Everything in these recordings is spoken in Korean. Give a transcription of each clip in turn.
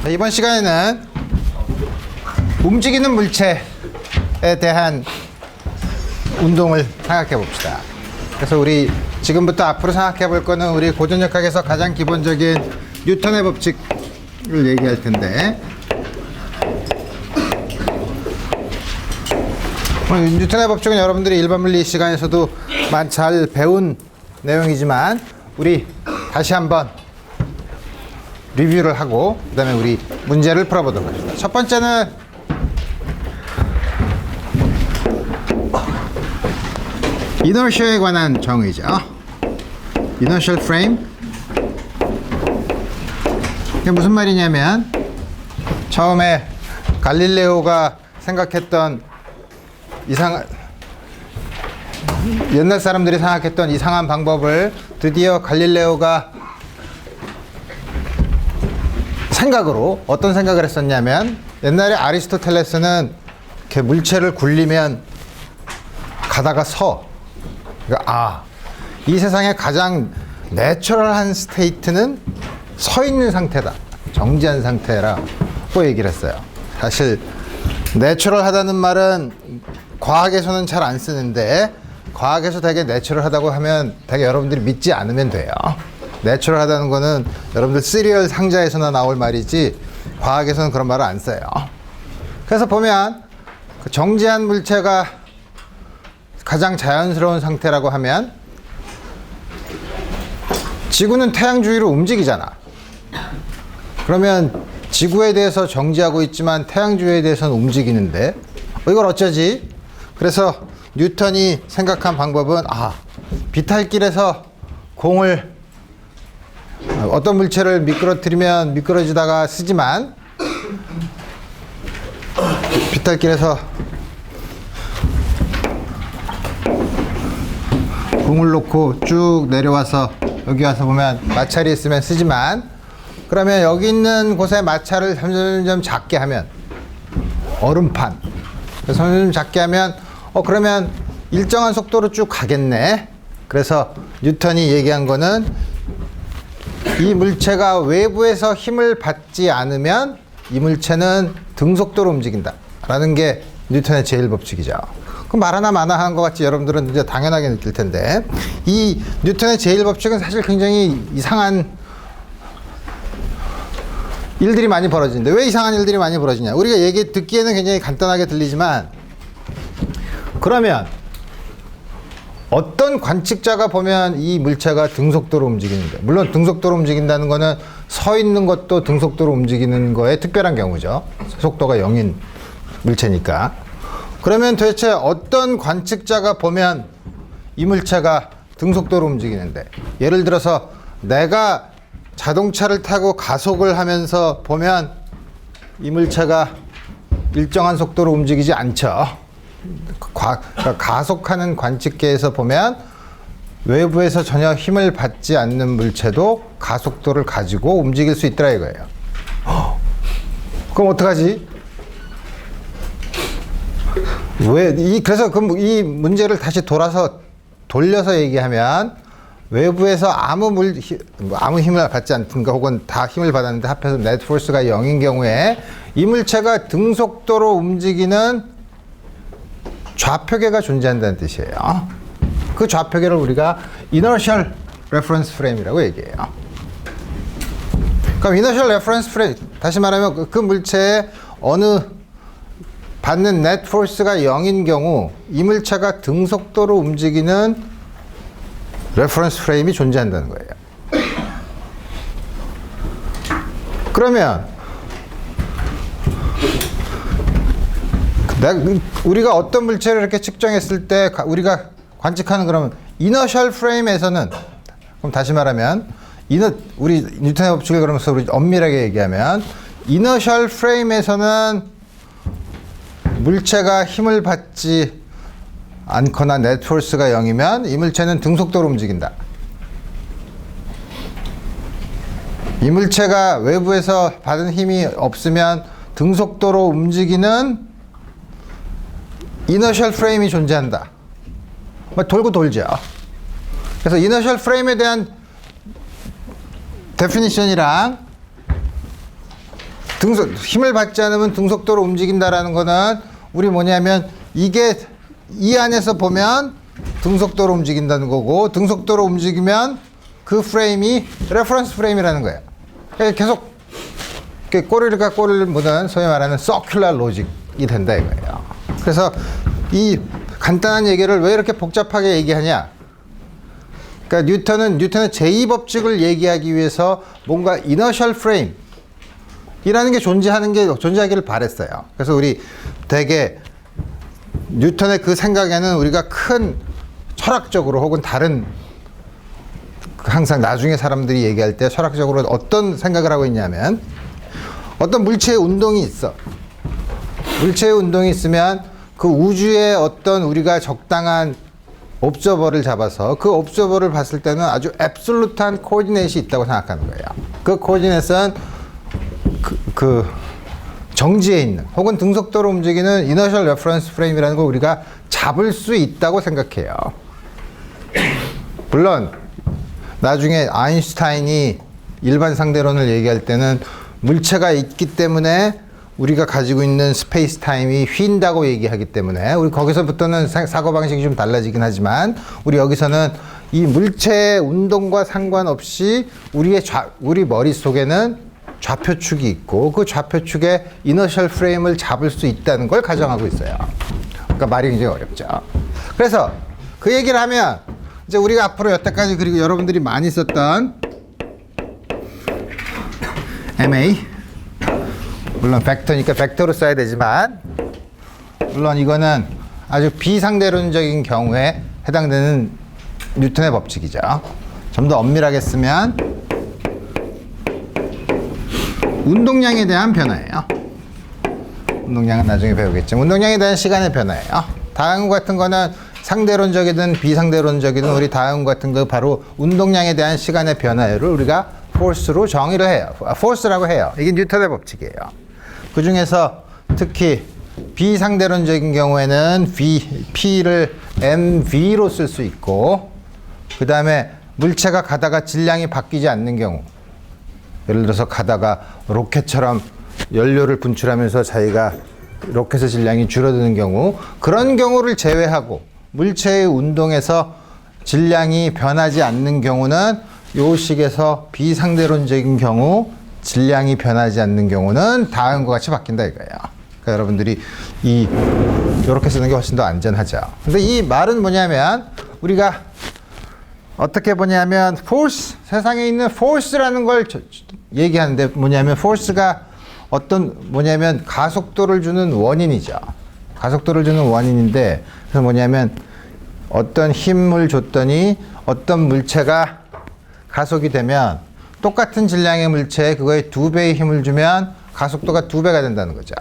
자, 이번 시간에는 움직이는 물체에 대한 운동을 생각해 봅시다. 그래서 우리 지금부터 앞으로 생각해 볼 거는 우리 고전역학에서 가장 기본적인 뉴턴의 법칙을 얘기할 텐데, 뉴턴의 법칙은 여러분들이 일반 물리 시간에서도 잘 배운 내용이지만 우리 다시 한번 리뷰를 하고 그 다음에 우리 문제를 풀어보도록 하겠습니다. 첫 번째는 이너셜에 관한 정의죠. 이너셜 프레임. 이게 무슨 말이냐면, 처음에 갈릴레오가 생각했던 옛날 사람들이 생각했던 이상한 방법을 드디어 갈릴레오가 생각으로 어떤 생각을 했었냐면, 옛날에 아리스토텔레스는 이렇게 물체를 굴리면 가다가 그러니까 이 세상에 가장 내추럴한 스테이트는 서 있는 상태다, 정지한 상태라고 얘기를 했어요. 사실 내추럴하다는 말은 과학에서는 잘 안 쓰는데, 과학에서 되게 내추럴하다고 하면 되게 여러분들이 믿지 않으면 돼요. 내추럴하다는 거는 여러분들 시리얼 상자에서나 나올 말이지 과학에서는 그런 말을 안 써요. 그래서 보면 그 정지한 물체가 가장 자연스러운 상태라고 하면, 지구는 태양 주위로 움직이잖아. 그러면 지구에 대해서 정지하고 있지만 태양 주위에 대해서는 움직이는데 이걸 어쩌지? 그래서 뉴턴이 생각한 방법은 비탈길에서 공을 어떤 물체를 미끄러뜨리면 미끄러지다가 쓰지만, 비탈길에서 공을 놓고 쭉 내려와서 여기 와서 보면 마찰이 있으면 쓰지만, 그러면 여기 있는 곳에 마찰을 점점 작게 하면 얼음판, 점점 작게 하면 그러면 일정한 속도로 쭉 가겠네. 그래서 뉴턴이 얘기한 거는, 이 물체가 외부에서 힘을 받지 않으면 이 물체는 등속도로 움직인다 라는 게 뉴턴의 제1법칙이죠. 그 말 하나 마나 하는 것 같이 여러분들은 이제 당연하게 느낄 텐데, 이 뉴턴의 제1법칙은 사실 굉장히 이상한 일들이 많이 벌어지는데, 왜 이상한 일들이 많이 벌어지냐? 우리가 듣기에는 굉장히 간단하게 들리지만, 그러면 어떤 관측자가 보면 이 물체가 등속도로 움직이는데, 물론 등속도로 움직인다는 거는 서 있는 것도 등속도로 움직이는 거에 특별한 경우죠. 속도가 0인 물체니까. 그러면 도대체 어떤 관측자가 보면 이 물체가 등속도로 움직이는데, 예를 들어서 내가 자동차를 타고 가속을 하면서 보면 이 물체가 일정한 속도로 움직이지 않죠. 가속하는 관측계에서 보면 외부에서 전혀 힘을 받지 않는 물체도 가속도를 가지고 움직일 수 있더라 이거예요. 그럼 어떡하지? 그래서 이 문제를 다시 돌려서 얘기하면, 외부에서 아무 힘을 받지 않든가 혹은 다 힘을 받았는데 합해서 네트 포스가 0인 경우에 이 물체가 등속도로 움직이는 좌표계가 존재한다는 뜻이에요. 그 좌표계를 우리가 inertial reference frame이라고 얘기해요. 그럼 inertial reference frame, 다시 말하면 그 물체에 어느 받는 net force가 0인 경우 이 물체가 등속도로 움직이는 레퍼런스 프레임이 존재한다는 거예요. 그러면 우리가 어떤 물체를 이렇게 측정했을 때 우리가 관측하는, 그러면 이너셜 프레임에서는, 그럼 다시 말하면 우리 뉴턴의 법칙을 그러면서 우리 엄밀하게 얘기하면, 이너셜 프레임에서는 물체가 힘을 받지 않거나 네트 포스가 0이면 이 물체는 등속도로 움직인다. 이 물체가 외부에서 받은 힘이 없으면 등속도로 움직이는 이너셜 프레임이 존재한다. 돌고 돌죠. 그래서 이너셜 프레임에 대한 데피니션이랑 힘을 받지 않으면 등속도로 움직인다라는 거는 우리 뭐냐면 이게 이 안에서 보면 등속도로 움직인다는 거고 등속도로 움직이면 그 프레임이 레퍼런스 프레임이라는 거예요. 계속 꼬리가 꼬리를 무는 소위 말하는 서큘러 로직이 된다 이거예요. 그래서 이 간단한 얘기를 왜 이렇게 복잡하게 얘기하냐? 그러니까 뉴턴의 제2법칙을 얘기하기 위해서 뭔가 이너셜 프레임이라는 게 존재하기를 바랬어요. 그래서 우리 되게 뉴턴의 그 생각에는 우리가 큰 철학적으로 혹은 다른 항상 나중에 사람들이 얘기할 때 철학적으로 어떤 생각을 하고 있냐면 어떤 물체의 운동이 있어. 물체의 운동이 있으면 그 우주의 어떤 우리가 적당한 옵저버를 잡아서 그 옵저버를 봤을 때는 아주 앱솔루트한 코디네이트이 있다고 생각하는 거예요. 그 코디네이트는 그 정지에 있는 혹은 등속도로 움직이는 이너셜 레퍼런스 프레임이라는 걸 우리가 잡을 수 있다고 생각해요. 물론 나중에 아인슈타인이 일반 상대론을 얘기할 때는 물체가 있기 때문에 우리가 가지고 있는 스페이스 타임이 휜다고 얘기하기 때문에 우리 거기서부터는 사고방식이 좀 달라지긴 하지만 우리 여기서는 이 물체의 운동과 상관없이 우리 머릿속에는 좌표축이 있고 그 좌표축에 이너셜 프레임을 잡을 수 있다는 걸 가정하고 있어요. 그러니까 말이 굉장히 어렵죠. 그래서 그 얘기를 하면 이제 우리가 앞으로 여태까지 그리고 여러분들이 많이 썼던 MA 물론 벡터니까 벡터로 써야 되지만 물론 이거는 아주 비상대론적인 경우에 해당되는 뉴턴의 법칙이죠. 좀 더 엄밀하게 쓰면 운동량에 대한 변화예요. 운동량은 나중에 배우겠지만 운동량에 대한 시간의 변화예요. 다음과 같은 거는 상대론적이든 비상대론적이든 우리 다음 같은 거 바로 운동량에 대한 시간의 변화를 우리가 포스로 정의를 해요. 포스라고 해요. 이게 뉴턴의 법칙이에요. 그 중에서 특히 비상대론적인 경우에는 P를 mv로 쓸 수 있고 그 다음에 물체가 가다가 질량이 바뀌지 않는 경우 예를 들어서 가다가 로켓처럼 연료를 분출하면서 자기가 로켓의 질량이 줄어드는 경우 그런 경우를 제외하고 물체의 운동에서 질량이 변하지 않는 경우는 요 식에서 비상대론적인 경우 질량이 변하지 않는 경우는 다음과 같이 바뀐다 이거예요. 그러니까 여러분들이 이렇게 쓰는 게 훨씬 더 안전하죠. 근데 이 말은 뭐냐면 우리가 어떻게 보냐면 force, 세상에 있는 force라는 걸 얘기하는데 뭐냐면 force가 뭐냐면 가속도를 주는 원인이죠. 가속도를 주는 원인인데 그래서 뭐냐면 어떤 힘을 줬더니 어떤 물체가 가속이 되면 똑같은 질량의 물체에 그거에 2배의 힘을 주면 가속도가 2배가 된다는 거죠.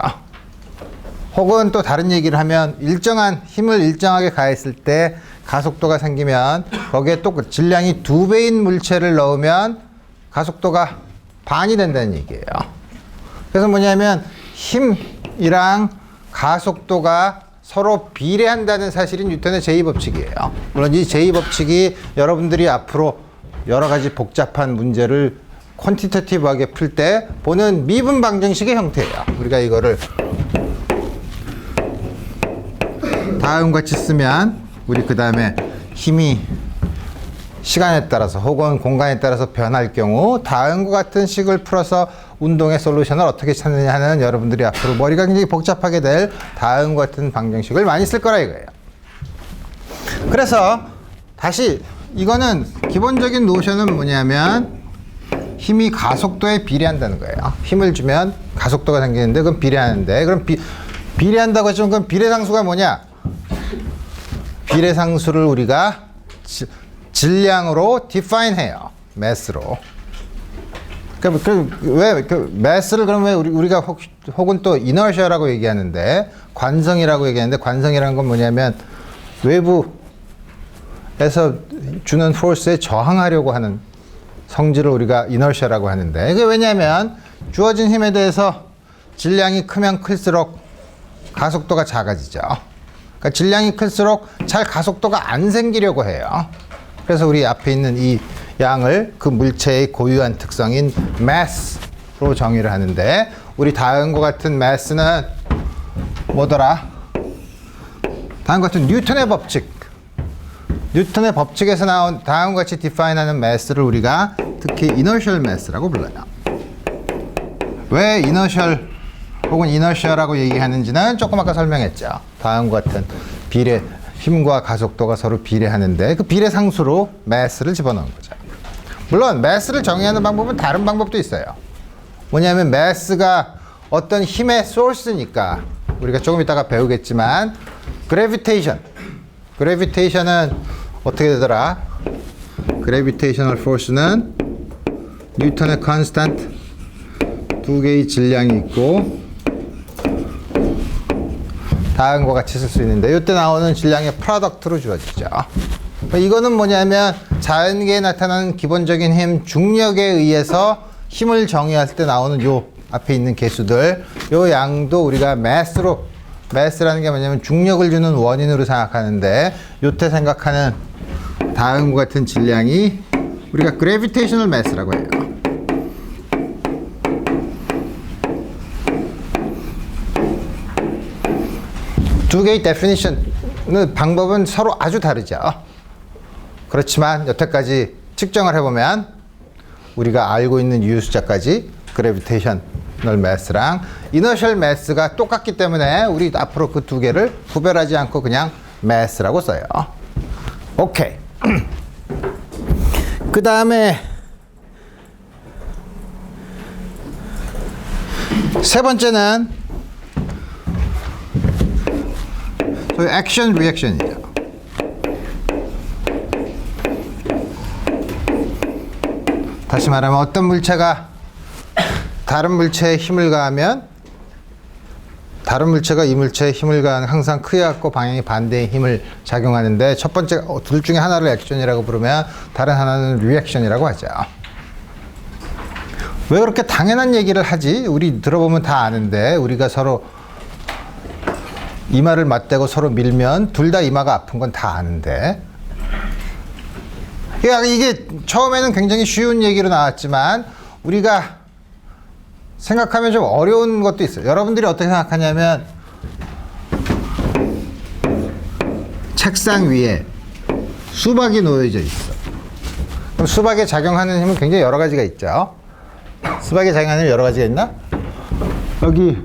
혹은 또 다른 얘기를 하면 일정한 힘을 일정하게 가했을 때 가속도가 생기면 거기에 또 질량이 2배인 물체를 넣으면 가속도가 반이 된다는 얘기예요. 그래서 뭐냐면 힘이랑 가속도가 서로 비례한다는 사실이 뉴턴의 제2법칙이에요. 물론 이 제2법칙이 여러분들이 앞으로 여러 가지 복잡한 문제를 퀀티테티브하게 풀 때 보는 미분 방정식의 형태예요. 우리가 이거를 다음과 같이 쓰면 우리 그 다음에 힘이 시간에 따라서 혹은 공간에 따라서 변할 경우 다음과 같은 식을 풀어서 운동의 솔루션을 어떻게 찾느냐 하는 여러분들이 앞으로 머리가 굉장히 복잡하게 될 다음과 같은 방정식을 많이 쓸 거라 이거예요. 그래서 다시 이거는 기본적인 노션은 뭐냐면 힘이 가속도에 비례한다는 거예요. 힘을 주면 가속도가 생기는데 그건 비례하는데 그럼 비례한다고 했지만 그럼 비례상수가 뭐냐? 비례상수를 우리가 질량으로 define 해요. mass로. mass를 그러면 우리가 혹은 또 inertia라고 얘기하는데 관성이라고 얘기하는데 관성이라는 건 뭐냐면 외부에서 주는 force에 저항하려고 하는 성질을 우리가 inertia라고 하는데 이게 왜냐면 주어진 힘에 대해서 질량이 크면 클수록 가속도가 작아지죠. 그러니까 질량이 클수록 잘 가속도가 안 생기려고 해요. 그래서 우리 앞에 있는 이 양을 그 물체의 고유한 특성인 mass, 정의를 하는데 우리 다음과 같은 mass는 뭐더라? 다음과 같은 뉴턴의 법칙. 뉴턴의 법칙에서 나온 다음과 같이 define하는 mass를 우리가 특히 inertial mass라고 불러요. 왜 inertial 혹은 inertia라고 얘기하는지는 조금 아까 설명했죠. 다음과 같은 비례, 힘과 가속도가 서로 비례하는데 그 비례 상수로 mass를 집어넣은 거죠. 물론 mass를 정의하는 방법은 다른 방법도 있어요. 뭐냐면 mass가 어떤 힘의 source니까 우리가 조금 이따가 배우겠지만 gravitation은 어떻게 되더라? gravitational force는 뉴턴의 constant 두 개의 질량이 있고 다음과 같이 쓸 수 있는데 이때 나오는 질량의 프로덕트로 주어지죠. 이거는 뭐냐면 자연계에 나타나는 기본적인 힘 중력에 의해서 힘을 정의할 때 나오는 요 앞에 있는 개수들 요 양도 우리가 mass라는 게 뭐냐면 중력을 주는 원인으로 생각하는데 요때 생각하는 다음과 같은 질량이 우리가 gravitational mass라고 해요. 두 개의 definition 방법은 서로 아주 다르죠. 그렇지만 여태까지 측정을 해보면 우리가 알고 있는 유효수자까지 gravitational mass랑 inertial mass가 똑같기 때문에 우리 앞으로 그 두 개를 구별하지 않고 그냥 mass라고 써요. 오케이. 그 다음에 세 번째는 소위 액션 리액션이죠. 다시 말하면 어떤 물체가 다른 물체에 힘을 가하면 다른 물체가 이 물체에 힘을 가하는 항상 크게 갖고 방향이 반대의 힘을 작용하는데 첫 번째 둘 중에 하나를 액션이라고 부르면 다른 하나는 리액션이라고 하죠. 왜 그렇게 당연한 얘기를 하지? 우리 들어보면 다 아는데 우리가 서로 이마를 맞대고 서로 밀면 둘 다 이마가 아픈 건 다 아는데 이게 처음에는 굉장히 쉬운 얘기로 나왔지만 우리가 생각하면 좀 어려운 것도 있어요. 여러분들이 어떻게 생각하냐면 책상 위에 수박이 놓여져 있어. 그럼 수박에 작용하는 힘은 굉장히 여러 가지가 있죠. 수박에 작용하는 힘이 여러 가지가 있나? 여기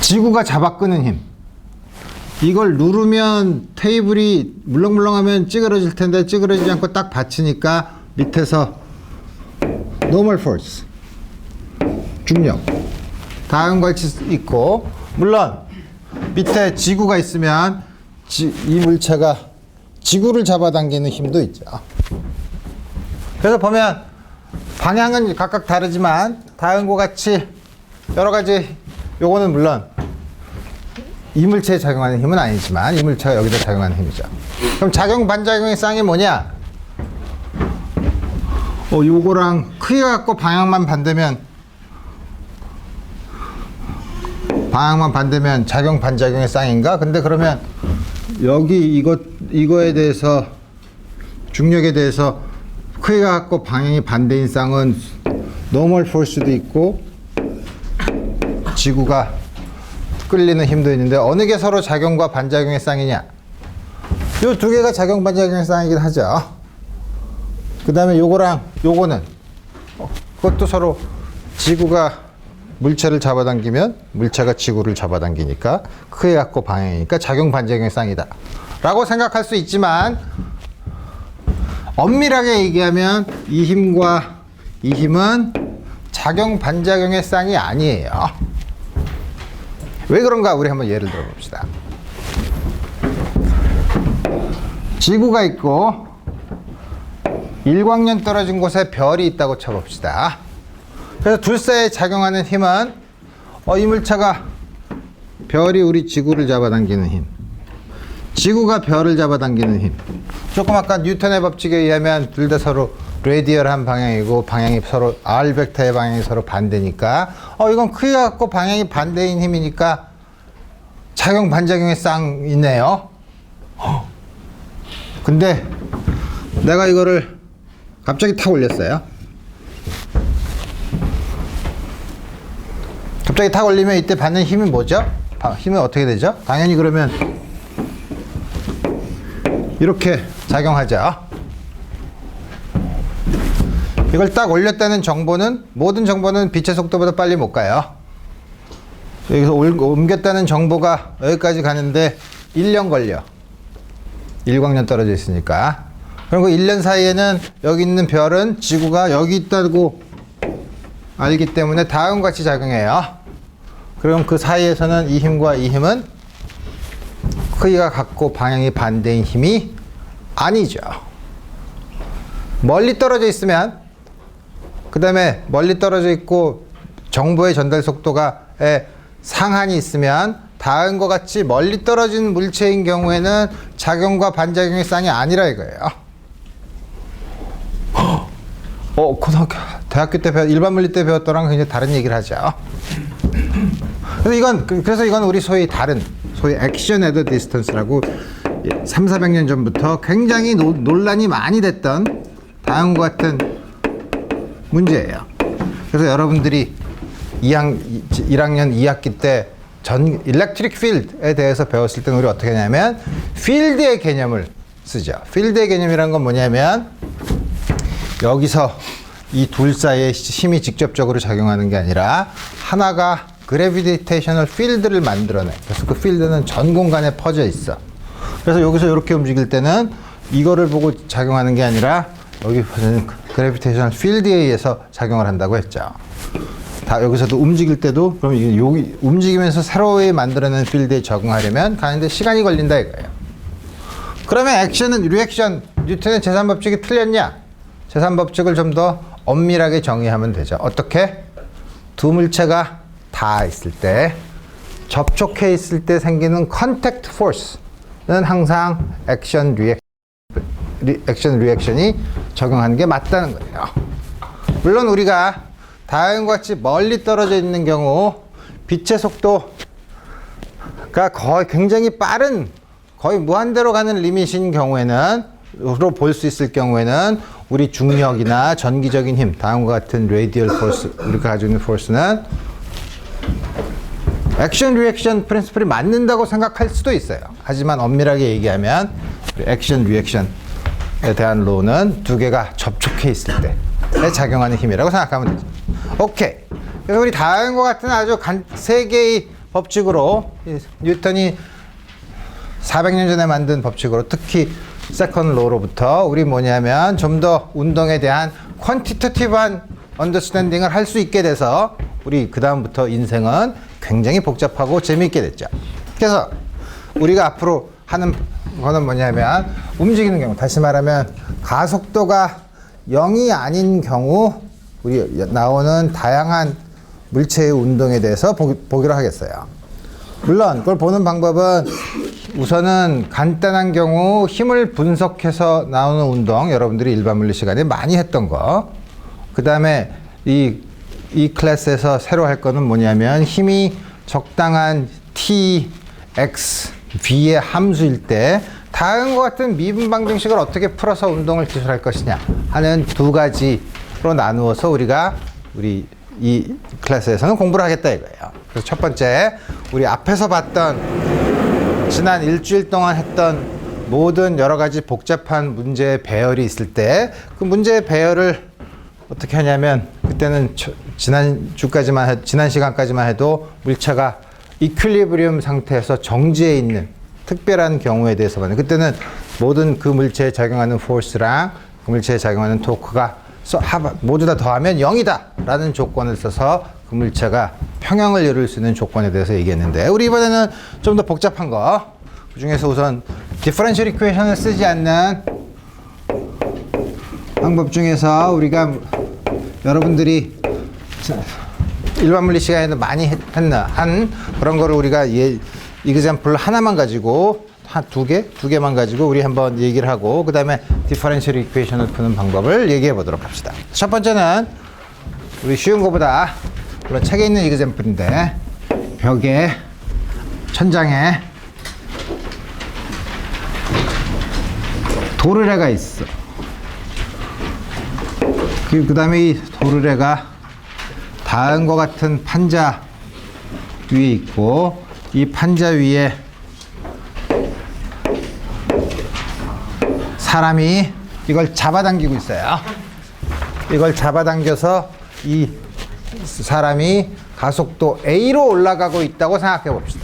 지구가 잡아 끄는 힘. 이걸 누르면 테이블이 물렁물렁하면 찌그러질 텐데 찌그러지지 않고 딱 받치니까 밑에서 normal force 중력 다음과 같이 있고 물론 밑에 지구가 있으면 이 물체가 지구를 잡아당기는 힘도 있죠. 그래서 보면 방향은 각각 다르지만 다음과 같이 여러 가지 요거는 물론 이 물체에 작용하는 힘은 아니지만 이 물체가 여기다 작용하는 힘이죠. 그럼 작용 반작용의 쌍이 뭐냐? 요거랑 크기가 같고 방향만 반대면 작용 반작용의 쌍인가? 근데 그러면 여기 이거에 대해서 중력에 대해서 크기가 같고 방향이 반대인 쌍은 normal force도 있고 지구가 끌리는 힘도 있는데 어느 게 서로 작용과 반작용의 쌍이냐? 요 두 개가 작용 반작용의 쌍이긴 하죠. 그 다음에 요거랑 요거는 그것도 서로 지구가 물체를 잡아당기면 물체가 지구를 잡아당기니까 크게 갖고 방향이니까 작용 반작용의 쌍이다 라고 생각할 수 있지만 엄밀하게 얘기하면 이 힘과 이 힘은 작용 반작용의 쌍이 아니에요. 왜 그런가 우리 한번 예를 들어 봅시다. 지구가 있고 일광년 떨어진 곳에 별이 있다고 쳐봅시다. 그래서 둘 사이에 작용하는 힘은 이 물체가 별이 우리 지구를 잡아당기는 힘, 지구가 별을 잡아당기는 힘. 조금 아까 뉴턴의 법칙에 의하면 둘 다 서로 레디얼한 방향이고 방향이 서로 R 벡터의 방향이 서로 반대니까 이건 크기가 같고 방향이 반대인 힘이니까 작용 반작용의 쌍이네요. 근데 내가 이거를 갑자기 탁 올렸어요. 갑자기 탁 올리면 이때 받는 힘이 뭐죠? 힘은 어떻게 되죠? 당연히 그러면 이렇게 작용하죠. 이걸 딱 올렸다는 정보는, 모든 정보는 빛의 속도보다 빨리 못 가요. 여기서 옮겼다는 정보가 여기까지 가는데 1년 걸려. 일광년 떨어져 있으니까. 그리고 1년 사이에는 여기 있는 별은 지구가 여기 있다고 알기 때문에 다음과 같이 작용해요. 그럼 그 사이에서는 이 힘과 이 힘은 크기가 같고 방향이 반대인 힘이 아니죠. 멀리 떨어져 있으면, 그 다음에 멀리 떨어져 있고 정보의 전달 속도가 상한이 있으면 다음과 같이 멀리 떨어진 물체인 경우에는 작용과 반작용의 쌍이 아니라 이거예요. 대학교 때 일반 물리 때 배웠더랑 굉장히 다른 얘기를 하죠. 그래서 이건 우리 소위 액션 애더 디스턴스라고 300~400년 전부터 굉장히 논란이 많이 됐던 다음과 같은 문제예요. 그래서 여러분들이 1학년 2학기 때 일렉트릭 필드에 대해서 배웠을 때는 우리 어떻게 하냐면 필드의 개념을 쓰죠. 필드의 개념이란 건 뭐냐면 여기서 이 둘 사이에 힘이 직접적으로 작용하는 게 아니라 하나가 그래비테이셔널 필드를 만들어내. 그래서 그 필드는 전 공간에 퍼져 있어. 그래서 여기서 이렇게 움직일 때는 이거를 보고 작용하는 게 아니라 여기 퍼지는 그래비테이셔널 필드에 의해서 작용을 한다고 했죠. 여기서도 움직일 때도 그럼 여기 움직이면서 새로이 만들어낸 필드에 적응하려면 가는데 시간이 걸린다 이거예요. 그러면 액션은 리액션, 뉴턴의 제3법칙이 틀렸냐? 제3법칙을 좀 더 엄밀하게 정의하면 되죠. 어떻게? 두 물체가 닿아 있을 때, 접촉해 있을 때 생기는 컨택트 포스는 항상 액션 리액션이 적용하는 게 맞다는 거예요. 물론 우리가 다음과 같이 멀리 떨어져 있는 경우 빛의 속도가 거의 굉장히 빠른, 거의 무한대로 가는 리밋인 경우에는, 로 볼 수 있을 경우에는 우리 중력이나 전기적인 힘, 다음과 같은 레디얼 포스, 우리가 가지고 있는 포스는 액션 리액션 프린시플이 맞는다고 생각할 수도 있어요. 하지만 엄밀하게 얘기하면 액션 리액션에 대한 로는 두 개가 접촉해 있을 때 작용하는 힘이라고 생각하면 되죠. 오케이. 그래서 우리 다음과 같은 아주 세 개의 법칙으로, 뉴턴이 400년 전에 만든 법칙으로, 특히 세컨드 로로부터 우리 뭐냐면 좀 더 운동에 대한 퀀티테티브한 언더스탠딩을 할 수 있게 돼서 우리 그 다음부터 인생은 굉장히 복잡하고 재미있게 됐죠. 그래서 우리가 앞으로 하는 거는 뭐냐면 움직이는 경우, 다시 말하면 가속도가 0이 아닌 경우 우리 나오는 다양한 물체의 운동에 대해서 보기로 하겠어요. 물론 그걸 보는 방법은 우선은 간단한 경우 힘을 분석해서 나오는 운동, 여러분들이 일반 물리 시간에 많이 했던 거, 그 다음에 이 클래스에서 새로 할 거는 뭐냐면 힘이 적당한 T, X, V의 함수일 때 다음과 같은 미분 방정식을 어떻게 풀어서 운동을 기술할 것이냐 하는 두 가지로 나누어서 우리가 이 클래스에서는 공부를 하겠다 이거예요. 그래서 첫 번째, 우리 앞에서 봤던 지난 일주일 동안 했던 모든 여러 가지 복잡한 문제의 배열이 있을 때 그 문제의 배열을 어떻게 하냐면, 그때는 지난 시간까지만 해도 물체가 이퀄리브리움 상태에서 정지해 있는 특별한 경우에 대해서 봤는데, 그때는 모든 그 물체에 작용하는 포스랑 그 물체에 작용하는 토크가 모두 다 더하면 0이다 라는 조건을 써서 그 물체가 평형을 이룰 수 있는 조건에 대해서 얘기했는데, 우리 이번에는 좀 더 복잡한 거, 그 중에서 우선 디퍼런셜 이퀘이션을 쓰지 않는 방법 중에서 우리가 여러분들이 일반 물리 시간에도 많이 한 그런 거를 우리가 이그젬플 하나만 가지고, 두 개만 가지고 우리 한번 얘기를 하고, 그 다음에 디퍼런셜 이퀘이션을 푸는 방법을 얘기해 보도록 합시다. 첫 번째는 우리 쉬운 거보다, 물론 책에 있는 이그젬플인데, 벽에, 천장에 도르래가 있어. 그 다음에 이 도르래가 다음과 같은 판자 위에 있고, 이 판자 위에 사람이 이걸 잡아당기고 있어요. 이걸 잡아당겨서 이 사람이 가속도 A로 올라가고 있다고 생각해 봅시다.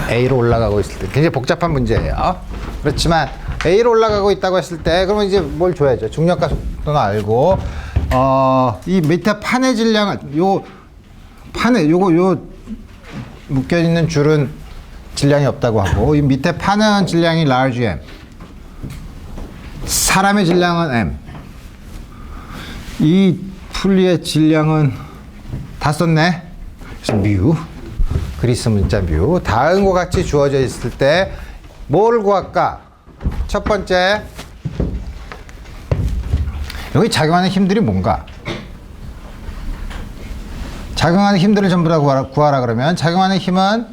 A로 올라가고 있을 때 굉장히 복잡한 문제예요. 그렇지만 A로 올라가고 있다고 했을 때 그러면 이제 뭘 줘야죠? 중력 가속도는 알고, 이 밑에 판의 질량을, 요 판에 요 묶여 있는 줄은 질량이 없다고 하고, 이 밑에 판은 질량이 large m, 사람의 질량은 m, 이 풀리의 질량은 다 썼네. 그래서 뮤, 그리스 문자 뮤. 다음과 같이 주어져 있을 때 뭘 구할까? 첫 번째, 여기 작용하는 힘들이 뭔가? 작용하는 힘들을 전부 다 구하라 그러면, 작용하는 힘은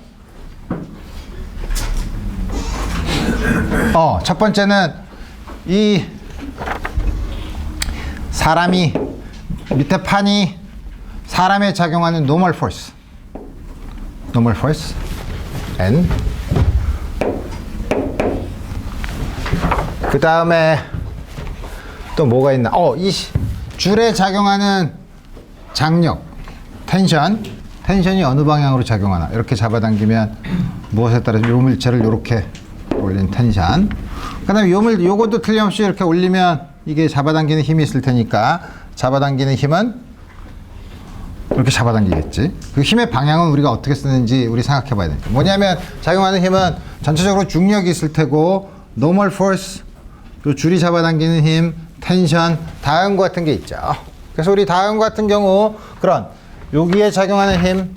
첫 번째는 이 사람이, 밑에 판이 사람에 작용하는 normal force N, 그 다음에 또 뭐가 있나? 이 줄에 작용하는 장력, 텐션이 어느 방향으로 작용하나? 이렇게 잡아당기면 무엇에 따라서 요 물체를 이렇게 올린 텐션. 그 다음에 요것도 틀림없이 이렇게 올리면 이게 잡아당기는 힘이 있을 테니까, 잡아당기는 힘은 이렇게 잡아당기겠지. 그 힘의 방향은 우리가 어떻게 쓰는지 우리 생각해 봐야 되니까. 뭐냐면, 작용하는 힘은 전체적으로 중력이 있을 테고, normal force, 요 줄이 잡아당기는 힘, 텐션, 다음과 같은 게 있죠. 그래서 우리 다음과 같은 경우, 그런 여기에 작용하는 힘,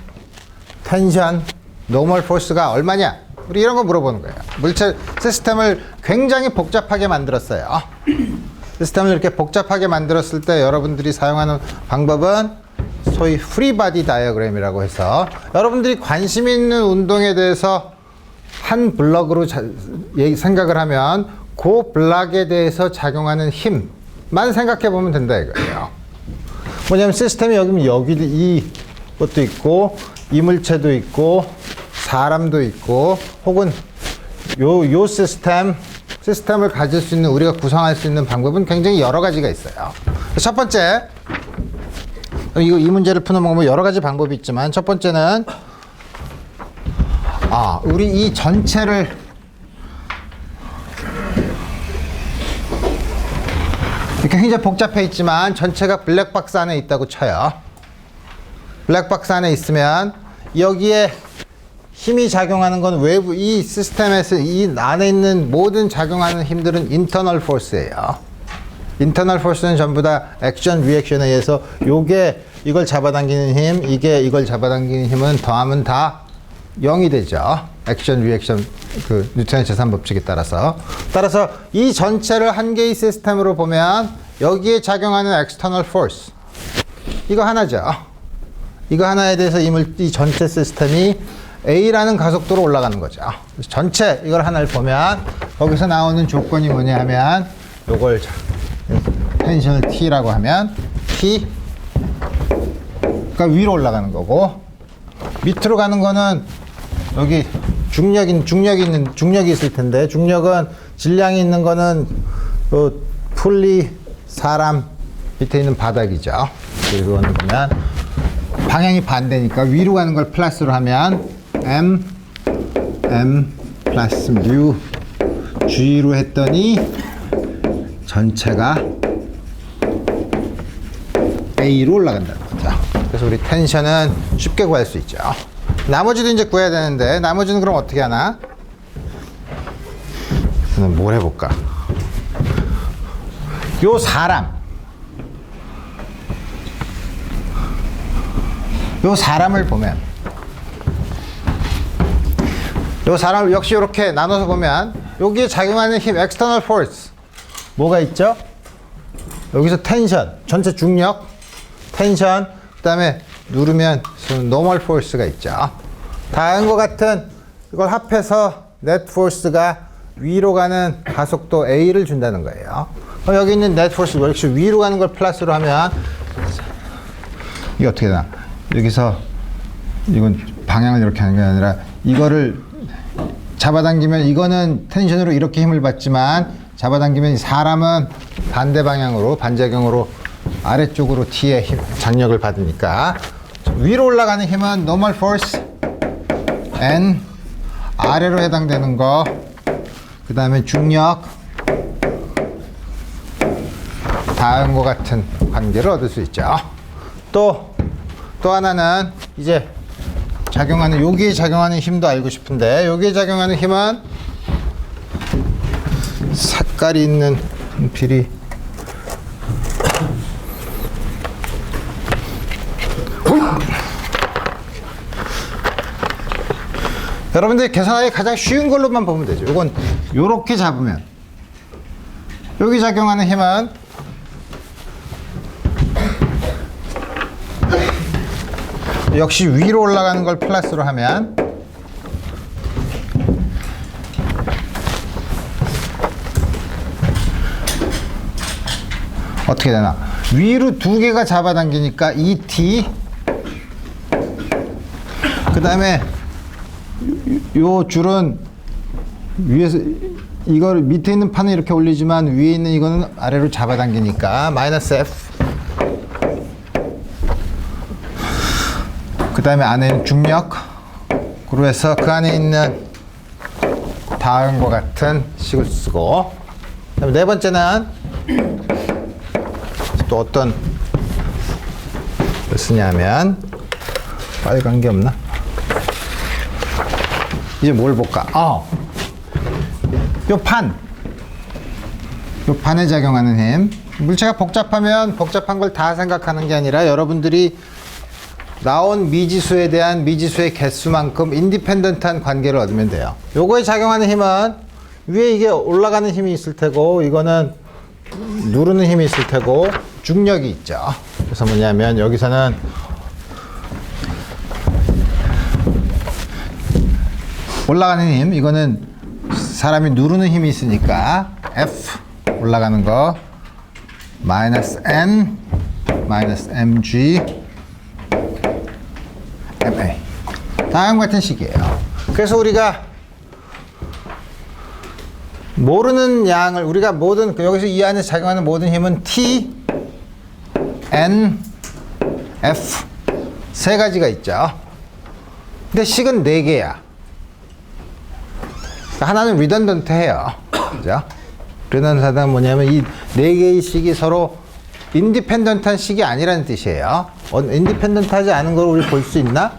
텐션, normal force가 얼마냐? 우리 이런 거 물어보는 거예요. 물체 시스템을 굉장히 복잡하게 만들었어요. 시스템을 이렇게 복잡하게 만들었을 때 여러분들이 사용하는 방법은 소위 프리바디 다이어그램이라고 해서, 여러분들이 관심 있는 운동에 대해서 한 블럭으로 생각을 하면 그 블럭에 대해서 작용하는 힘만 생각해 보면 된다 이거예요. 뭐냐면 시스템이 여기 이것도 있고, 이 물체도 있고, 사람도 있고, 혹은 요 시스템을 가질 수 있는, 우리가 구성할 수 있는 방법은 굉장히 여러 가지가 있어요. 첫 번째, 이 문제를 푸는 방법은 여러 가지 방법이 있지만, 첫 번째는 우리 이 전체를 이렇게 굉장히 복잡해 있지만 전체가 블랙박스 안에 있다고 쳐요. 블랙박스 안에 있으면 여기에 힘이 작용하는 건 외부, 이 시스템에서 이 안에 있는 모든 작용하는 힘들은 internal force예요. internal force는 전부 다 액션, 리액션에 의해서, 요게 이걸 잡아당기는 힘, 이게 이걸 잡아당기는 힘은 더하면 다 0이 되죠. 액션, 리액션, 그 뉴턴의 제3법칙에 따라서 이 전체를 한 개의 시스템으로 보면 여기에 작용하는 external force, 이거 하나죠. 이거 하나에 대해서 이 전체 시스템이 A라는 가속도로 올라가는 거죠. 전체 이걸 하나를 보면 거기서 나오는 조건이 뭐냐 하면, 요걸 텐션을 T라고 하면 T가 위로 올라가는 거고, 밑으로 가는 거는 여기 중력이 있을 텐데, 중력은 질량이 있는 거는 풀리, 사람 밑에 있는 바닥이죠. 그거는 보면 방향이 반대니까 위로 가는 걸 플러스로 하면 m 플러스 뮤 g로 했더니 전체가 A로 올라간다는 거죠. 그래서 우리 텐션은 쉽게 구할 수 있죠. 나머지도 이제 구해야 되는데, 나머지는 그럼 어떻게 하나? 그럼 뭘 해볼까? 요 사람을 보면, 요 사람을 역시 이렇게 나눠서 보면, 여기에 작용하는 힘, external force 뭐가 있죠? 여기서 텐션, 전체 중력, 텐션, 그 다음에 누르면 normal force가 있죠. 다음과 같은 이걸 합해서 net force가 위로 가는 가속도 A를 준다는 거예요. 그럼 여기 있는 net force 역시 위로 가는 걸 플러스로 하면 이게 어떻게 되나? 여기서 이건 방향을 이렇게 하는 게 아니라 이거를 잡아당기면 이거는 텐션으로 이렇게 힘을 받지만 잡아당기면 사람은 반대 방향으로 반작용으로 아래쪽으로 T의 힘, 장력을 받으니까 위로 올라가는 힘은 normal force N 아래로 해당되는 거 그 다음에 중력 다음과 같은 관계를 얻을 수 있죠. 또 하나는 이제 작용하는 여기에 작용하는 힘도 알고 싶은데 여기에 작용하는 힘은 색깔이 있는 필이 여러분들 계산하기 가장 쉬운 걸로만 보면 되죠. 이건 요렇게 잡으면 여기 작용하는 힘은 역시 위로 올라가는 걸 플러스로 하면 어떻게 되나? 위로 두 개가 잡아당기니까 ET 그 다음에 요 줄은 위에서 이걸 밑에 있는 판을 이렇게 올리지만 위에 있는 이거는 아래로 잡아당기니까 마이너스 F 그 다음에 안에는 중력 그로 해서 그 안에 있는 다음과 같은 식을 쓰고 그다음에 네 번째는 또 어떤 걸 쓰냐면 빨간 게 없나? 이제 뭘 볼까? 요 판에 작용하는 힘. 물체가 복잡하면 복잡한 걸 다 생각하는 게 아니라 여러분들이 나온 미지수에 대한 미지수의 개수만큼 인디펜던트한 관계를 얻으면 돼요. 요거에 작용하는 힘은 위에 이게 올라가는 힘이 있을 테고 이거는 누르는 힘이 있을 테고 중력이 있죠. 그래서 뭐냐면 여기서는 올라가는 힘, 이거는 사람이 누르는 힘이 있으니까 F 올라가는 거 마이너스 N 마이너스 MG MA 다음 같은 식이에요. 그래서 우리가 모르는 양을 우리가 모든 여기서 이 안에 작용하는 모든 힘은 T, N, F 세 가지가 있죠. 근데 식은 네 개야. 하나는 리던던트해요. 그죠? 리던던트하다는 뭐냐면 이 네 개의 식이 서로 인디펜던트한 식이 아니라는 뜻이에요. 인디펜던트하지 않은 걸 우리 볼 수 있나?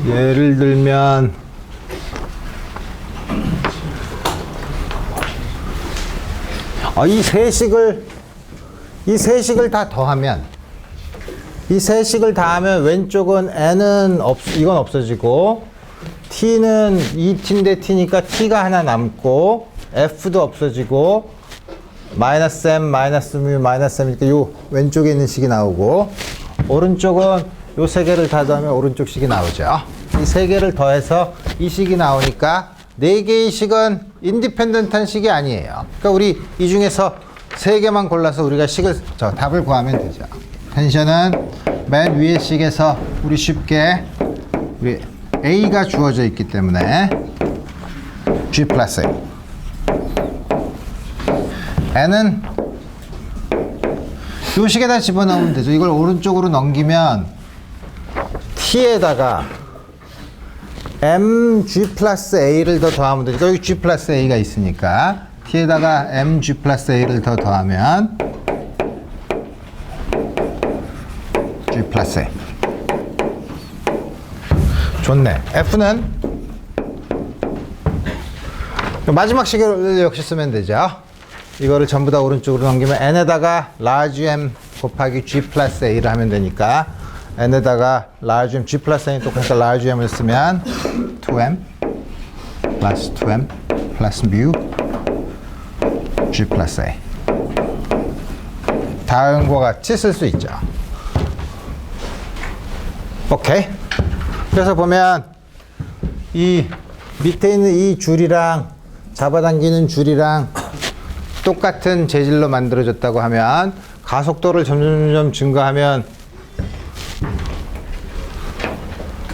예를 들면 이 세 식을 다 더하면 이 세 식을 다 하면 왼쪽은 n은 이건 없어지고 t는 2t인데 t니까 t가 하나 남고 f도 없어지고 마이너스 m 마이너스 뮤 마이너스 m이니까 요 왼쪽에 있는 식이 나오고 오른쪽은 요 세 개를 다 더하면 오른쪽 식이 나오죠. 이 세 개를 더해서 이 식이 나오니까 네 개의 식은 인디펜던트한 식이 아니에요. 그러니까 우리 이 중에서 세 개만 골라서 우리가 답을 구하면 되죠. 텐션은 맨 위의 식에서 우리 쉽게 우리 A가 주어져 있기 때문에 G 플러스 A. N은 요 식에다 집어넣으면 되죠. 이걸 오른쪽으로 넘기면 T에다가 mg 플러스 a를 더 더하면 되니까 여기 g 플러스 a가 있으니까 t에다가 mg 플러스 a를 더 더하면 g 플러스 a. 좋네. f는 마지막 식을 역시 쓰면 되죠. 이거를 전부 다 오른쪽으로 넘기면 n에다가 large m 곱하기 g 플러스 a를 하면 되니까 n에다가 large m, g 플러스 n이 똑같으니까 large m을 쓰면 2m 플러스 2m 플러스 mu g 플러스 a. 다음과 같이 쓸 수 있죠. 오케이. 그래서 보면 이 밑에 있는 이 줄이랑 잡아당기는 줄이랑 똑같은 재질로 만들어졌다고 하면 가속도를 점점 증가하면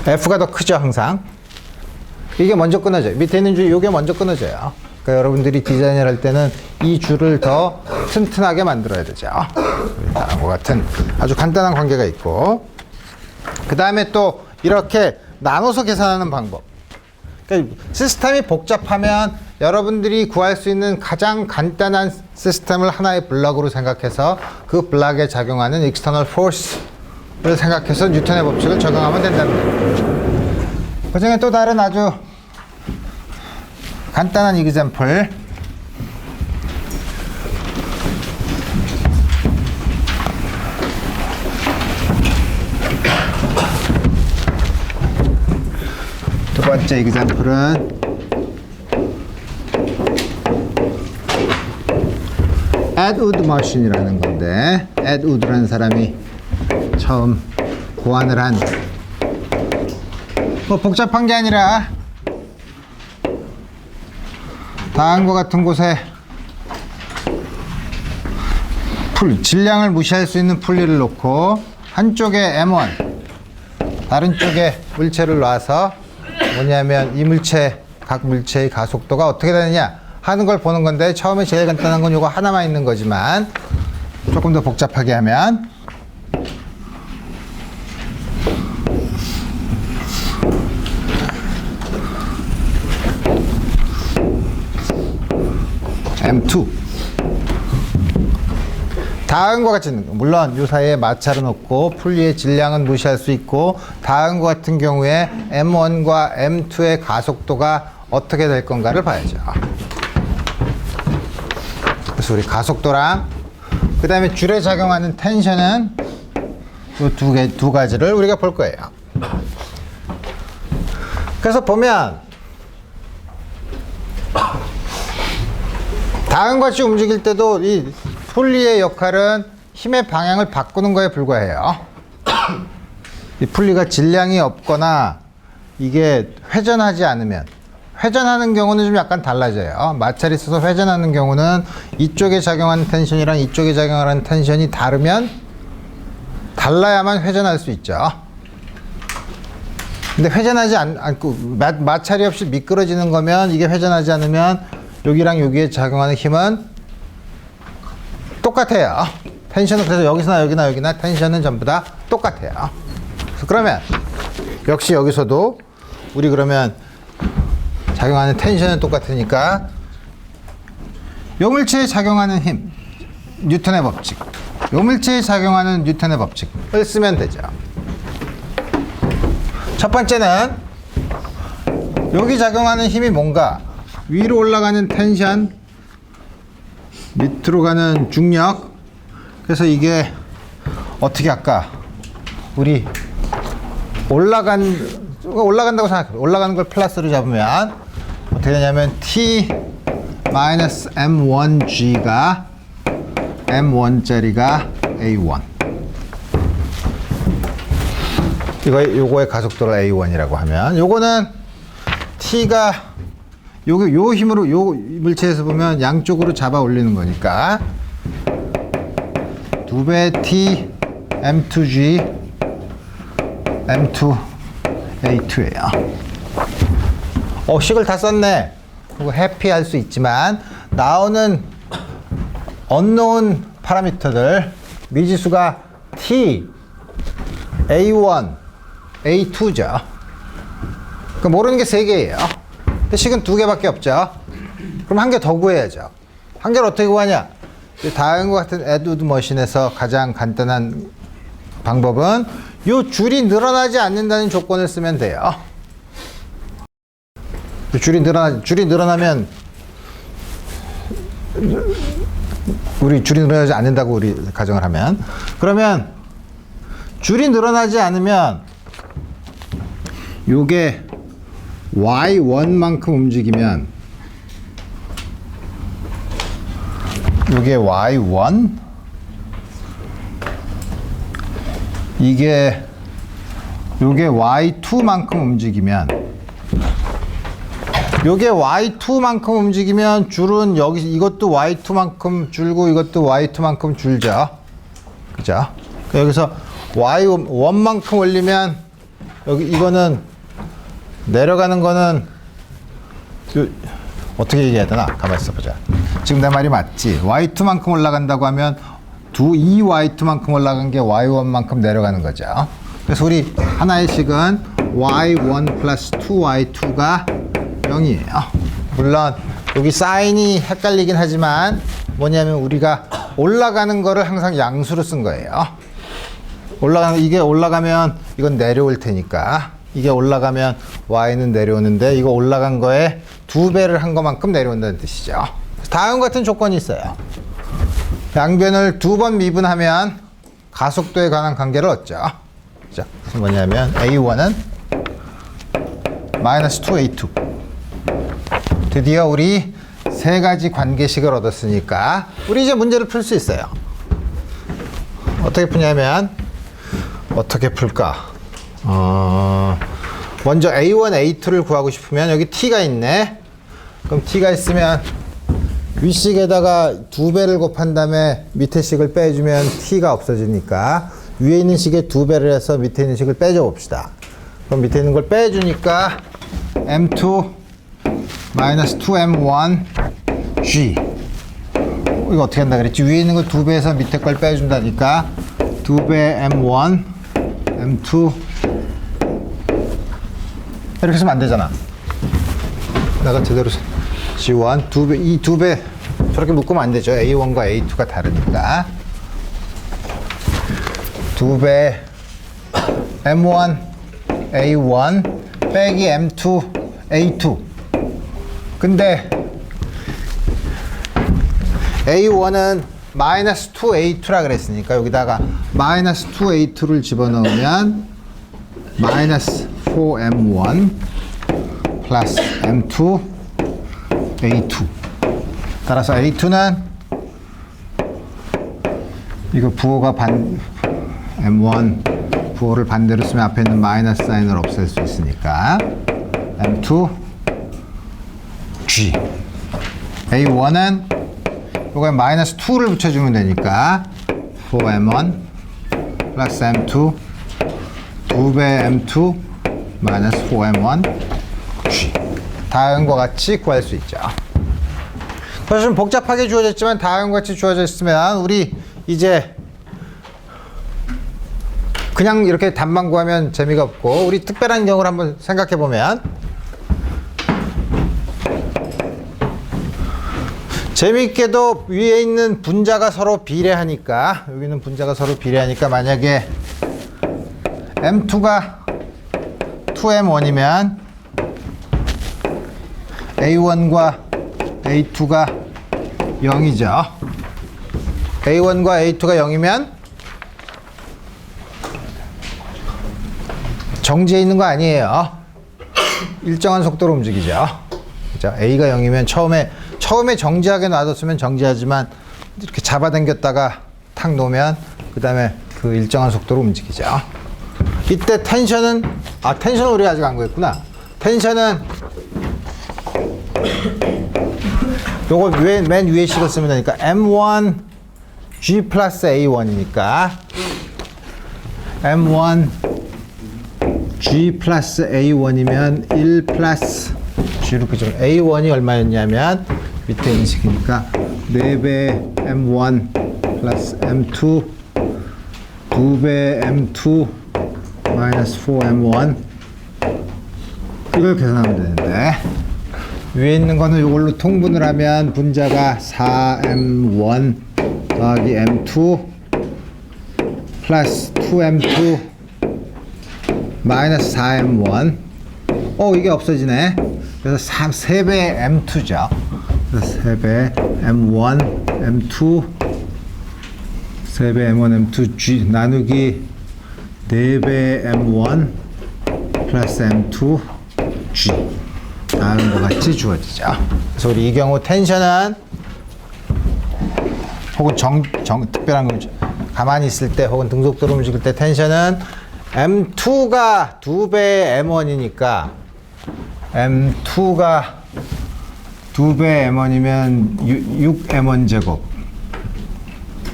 F가 더 크죠, 항상. 이게 먼저 끊어져요. 밑에 있는 줄, 이게 먼저 끊어져요. 그러니까 여러분들이 디자인을 할 때는 이 줄을 더 튼튼하게 만들어야 되죠. 다음과 같은 아주 간단한 관계가 있고, 그 다음에 또 이렇게 나눠서 계산하는 방법. 그러니까 시스템이 복잡하면 여러분들이 구할 수 있는 가장 간단한 시스템을 하나의 블럭으로 생각해서 그 블럭에 작용하는 external force를 생각해서 뉴턴의 법칙을 적용하면 된다는 거예요. 그 중에 또 다른 아주 간단한 example. 두 번째 example은 Ed Wood Machine이라는 건데, Ed Wood라는 사람이 처음 고안을 한, 뭐 복잡한 게 아니라 다음과 같은 곳에 질량을 무시할 수 있는 풀리를 놓고 한쪽에 M1, 다른 쪽에 물체를 놔서 뭐냐면 이 물체, 각 물체의 가속도가 어떻게 되느냐 하는 걸 보는 건데, 처음에 제일 간단한 건 이거 하나만 있는 거지만 조금 더 복잡하게 하면 M2 다음과 같이, 물론 이 사이에 마찰은 없고 풀리의 질량은 무시할 수 있고, 다음과 같은 경우에 M1과 M2의 가속도가 어떻게 될 건가를 봐야죠. 그래서 우리 가속도랑 그 다음에 줄에 작용하는 텐션은 이 두 가지를 우리가 볼 거예요. 그래서 보면 다음과 같이 움직일 때도 이 풀리의 역할은 힘의 방향을 바꾸는 거에 불과해요. 이 풀리가 질량이 없거나 이게 회전하지 않으면, 회전하는 경우는 좀 약간 달라져요. 마찰이 있어서 회전하는 경우는 이쪽에 작용하는 텐션이랑 이쪽에 작용하는 텐션이 달라야만 회전할 수 있죠. 근데 회전하지 않고 마찰이 없이 미끄러지는 거면, 이게 회전하지 않으면 여기랑 여기에 작용하는 힘은 똑같아요. 텐션은 그래서 여기서나 여기나 텐션은 전부 다 똑같아요. 그러면 역시 여기서도 우리 그러면 작용하는 텐션은 똑같으니까 요 물체에 작용하는 힘, 뉴턴의 법칙, 요 물체에 작용하는 뉴턴의 법칙을 쓰면 되죠. 첫 번째는 여기 작용하는 힘이 뭔가, 위로 올라가는 텐션, 밑으로 가는 중력. 그래서 이게 어떻게 할까? 우리 올라간다고 생각해. 올라가는 걸 플러스로 잡으면 어떻게 되냐면 T-M1G가 M1짜리가 A1. 요거의 가속도를 A1이라고 하면, 요거는 T가 요 힘으로, 요 물체에서 보면 양쪽으로 잡아 올리는 거니까 2배 T M2G M2 A2예요. 식을 다 썼네. 그거 해피할 수 있지만 나오는 unknown 파라미터들 미지수가 T, A1, A2죠. 그 모르는 게 3개예요. 식은 2개밖에 없죠. 그럼 1개 더 구해야죠. 1개를 어떻게 구하냐? 다음과 같은 Ed Wood 머신에서 가장 간단한 방법은 이 줄이 늘어나지 않는다는 조건을 쓰면 돼요. 줄이 늘어나면 우리 줄이 늘어나지 않는다고 우리 가정을 하면, 그러면 줄이 늘어나지 않으면 요게 Y1만큼 움직이면 요게 Y1, 요게 Y2만큼 움직이면 요게 y2만큼 움직이면 줄은 여기 이것도 y2만큼 줄고 이것도 y2만큼 줄죠. 그죠? 여기서 y1만큼 올리면 여기 이거는 내려가는 거는 어떻게 얘기해야 되나? 가만히 있어 보자. 지금 내 말이 맞지? y2만큼 올라간다고 하면 2y2만큼 올라간 게 y1만큼 내려가는 거죠. 그래서 우리 하나의 식은 y1 플러스 2y2가 0이에요. 물론 여기 사인이 헷갈리긴 하지만 뭐냐면 우리가 올라가는 거를 항상 양수로 쓴 거예요. 이게 올라가면 이건 내려올 테니까 이게 올라가면 y는 내려오는데 이거 올라간 거에 2배를 한 것만큼 내려온다는 뜻이죠. 다음 같은 조건이 있어요. 양변을 2번 미분하면 가속도에 관한 관계를 얻죠. 자, 그래서 뭐냐면 A1은 마이너스 2A2. 드디어 우리 세 가지 관계식을 얻었으니까 우리 이제 문제를 풀 수 있어요. 어떻게 푸냐면 어떻게 풀까? 먼저 A1, A2를 구하고 싶으면 여기 T가 있네. 그럼 T가 있으면 윗식에다가 2배를 곱한 다음에 밑에 식을 빼주면 T가 없어지니까 위에 있는 식에 2배를 해서 밑에 있는 식을 빼줘 봅시다. 그럼 밑에 있는 걸 빼주니까 M2 마이너스 2M1 G. 이거 어떻게 한다 그랬지? 위에 있는 거 2배에서 밑에 걸 빼준다니까 2배 M1 M2 이렇게 쓰면 안 되잖아. 내가 제대로 G1 2배, 이 2배 저렇게 묶으면 안 되죠. A1과 A2가 다르니까 2배 M1 A1 빼기 M2 A2. 근데 A1은 마이너스 2A2라 그랬으니까 여기다가 마이너스 2A2를 집어넣으면 마이너스 4M1 플러스 M2 A2. 따라서 A2는 이거 부호가 M1 부호를 반대로 쓰면 앞에 있는 마이너스 사인을 없앨 수 있으니까 M2 G. A1은 요거에 마이너스 2를 붙여주면 되니까 4M1 플러스 M2 2배 M2 마이너스 4M1 G. 다음과 같이 구할 수 있죠. 그래서 좀 복잡하게 주어졌지만 다음과 같이 주어져 있으면 우리 이제 그냥 이렇게 답만 구하면 재미가 없고 우리 특별한 경우를 한번 생각해 보면 재미있게도 위에 있는 분자가 서로 비례하니까 여기는 분자가 서로 비례하니까 만약에 M2가 2M1이면 A1과 A2가 0이죠. A1과 A2가 0이면 정지해 있는 거 아니에요. 일정한 속도로 움직이죠. 그죠? A가 0이면 처음에 정지하게 놔뒀으면 정지하지만 이렇게 잡아당겼다가 탁 놓으면 그 다음에 그 일정한 속도로 움직이죠. 이때 텐션은 텐션은 우리가 아직 안 구했구나. 텐션은 요거 맨 위에 식을 쓰면 되니까 M1 G 플러스 A1이니까 M1 G 플러스 A1이면 1 플러스 G로 그죠. A1이 얼마였냐면 밑에 있는 식이니까 4배 M1 플러스 M2 2배 M2 마이너스 4M1 이걸 계산하면 되는데 위에 있는 거는 이걸로 통분을 하면 분자가 4M1 더하기 M2 플러스 2M2 마이너스 4M1 이게 없어지네. 그래서 3배 M2죠. 그래서 3배 M1 M2 3배 M1 M2 G 나누기 4배 M1 플러스 M2 G 다음과 같이 주어지죠. 그래서 우리 이 경우 텐션은 혹은 특별한 걸 가만히 있을 때 혹은 등속도로 움직일 때 텐션은 M2가 2배의 M1이니까 M2가 2배 m1이면 6m1 제곱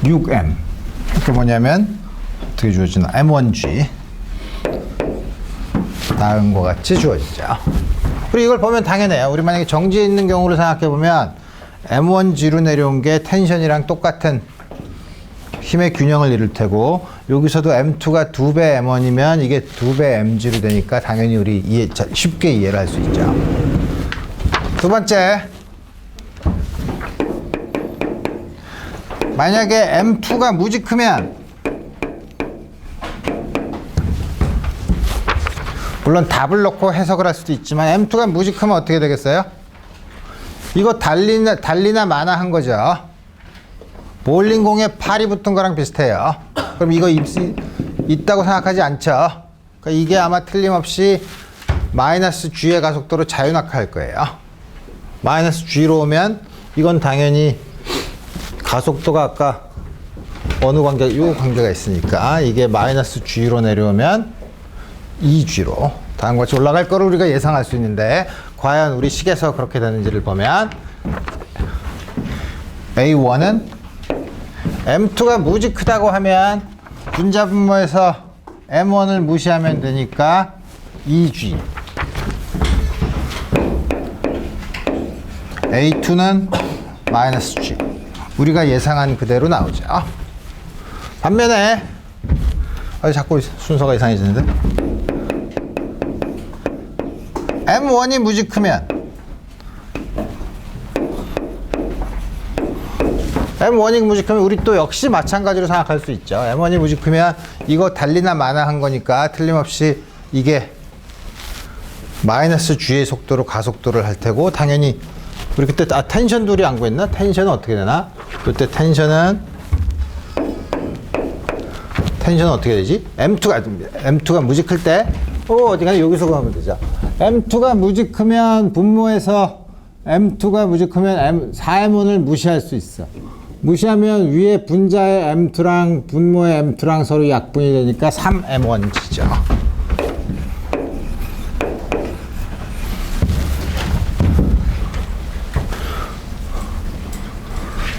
6m. 이게 뭐냐면 어떻게 주어지나? m1g. 다음과 같이 주어지죠. 그리고 이걸 보면 당연해요. 우리 만약에 정지해 있는 경우를 생각해 보면 m1g로 내려온 게 텐션이랑 똑같은 힘의 균형을 이룰 테고, 여기서도 m2가 2배 m1이면 이게 2배 mg로 되니까 당연히 우리 쉽게 이해를 할 수 있죠. 두 번째, 만약에 m2가 무지 크면, 물론 답을 넣고 해석을 할 수도 있지만 m2가 무지 크면 어떻게 되겠어요? 이거 달리나 마나한 거죠. 볼링공에 팔이 붙은 거랑 비슷해요. 그럼 이거 있다고 생각하지 않죠? 그러니까 이게 아마 틀림없이 마이너스 g의 가속도로 자유낙하할 거예요. 마이너스 g로 오면 이건 당연히 가속도가 아까 어느 관계, 요 관계가 있으니까 이게 마이너스 g로 내려오면 2g로 다음과 같이 올라갈 거를 우리가 예상할 수 있는데, 과연 우리 식에서 그렇게 되는지를 보면 A1은 M2가 무지 크다고 하면 분자분모에서 M1을 무시하면 되니까 2g. A2는 마이너스 g. 우리가 예상한 그대로 나오죠. 반면에 자꾸 순서가 이상해지는데, M1이 무지 크면 M1이 무지 크면 우리 또 역시 마찬가지로 생각할 수 있죠. M1이 무지 크면 이거 달리나 마나 한 거니까 틀림없이 이게 마이너스 g의 속도로 가속도를 할 테고, 당연히 우리 그때 텐션 둘이 안 구했나? 텐션은 어떻게 되나? 그때 텐션은 어떻게 되지? M2가 무지 클 때, 어디가나 여기서 구하면 되죠. M2가 무지 크면 분모에서 M2가 무지 크면 4M1을 무시할 수 있어. 무시하면 위에 분자의 M2랑 분모의 M2랑 서로 약분이 되니까 3M1G죠.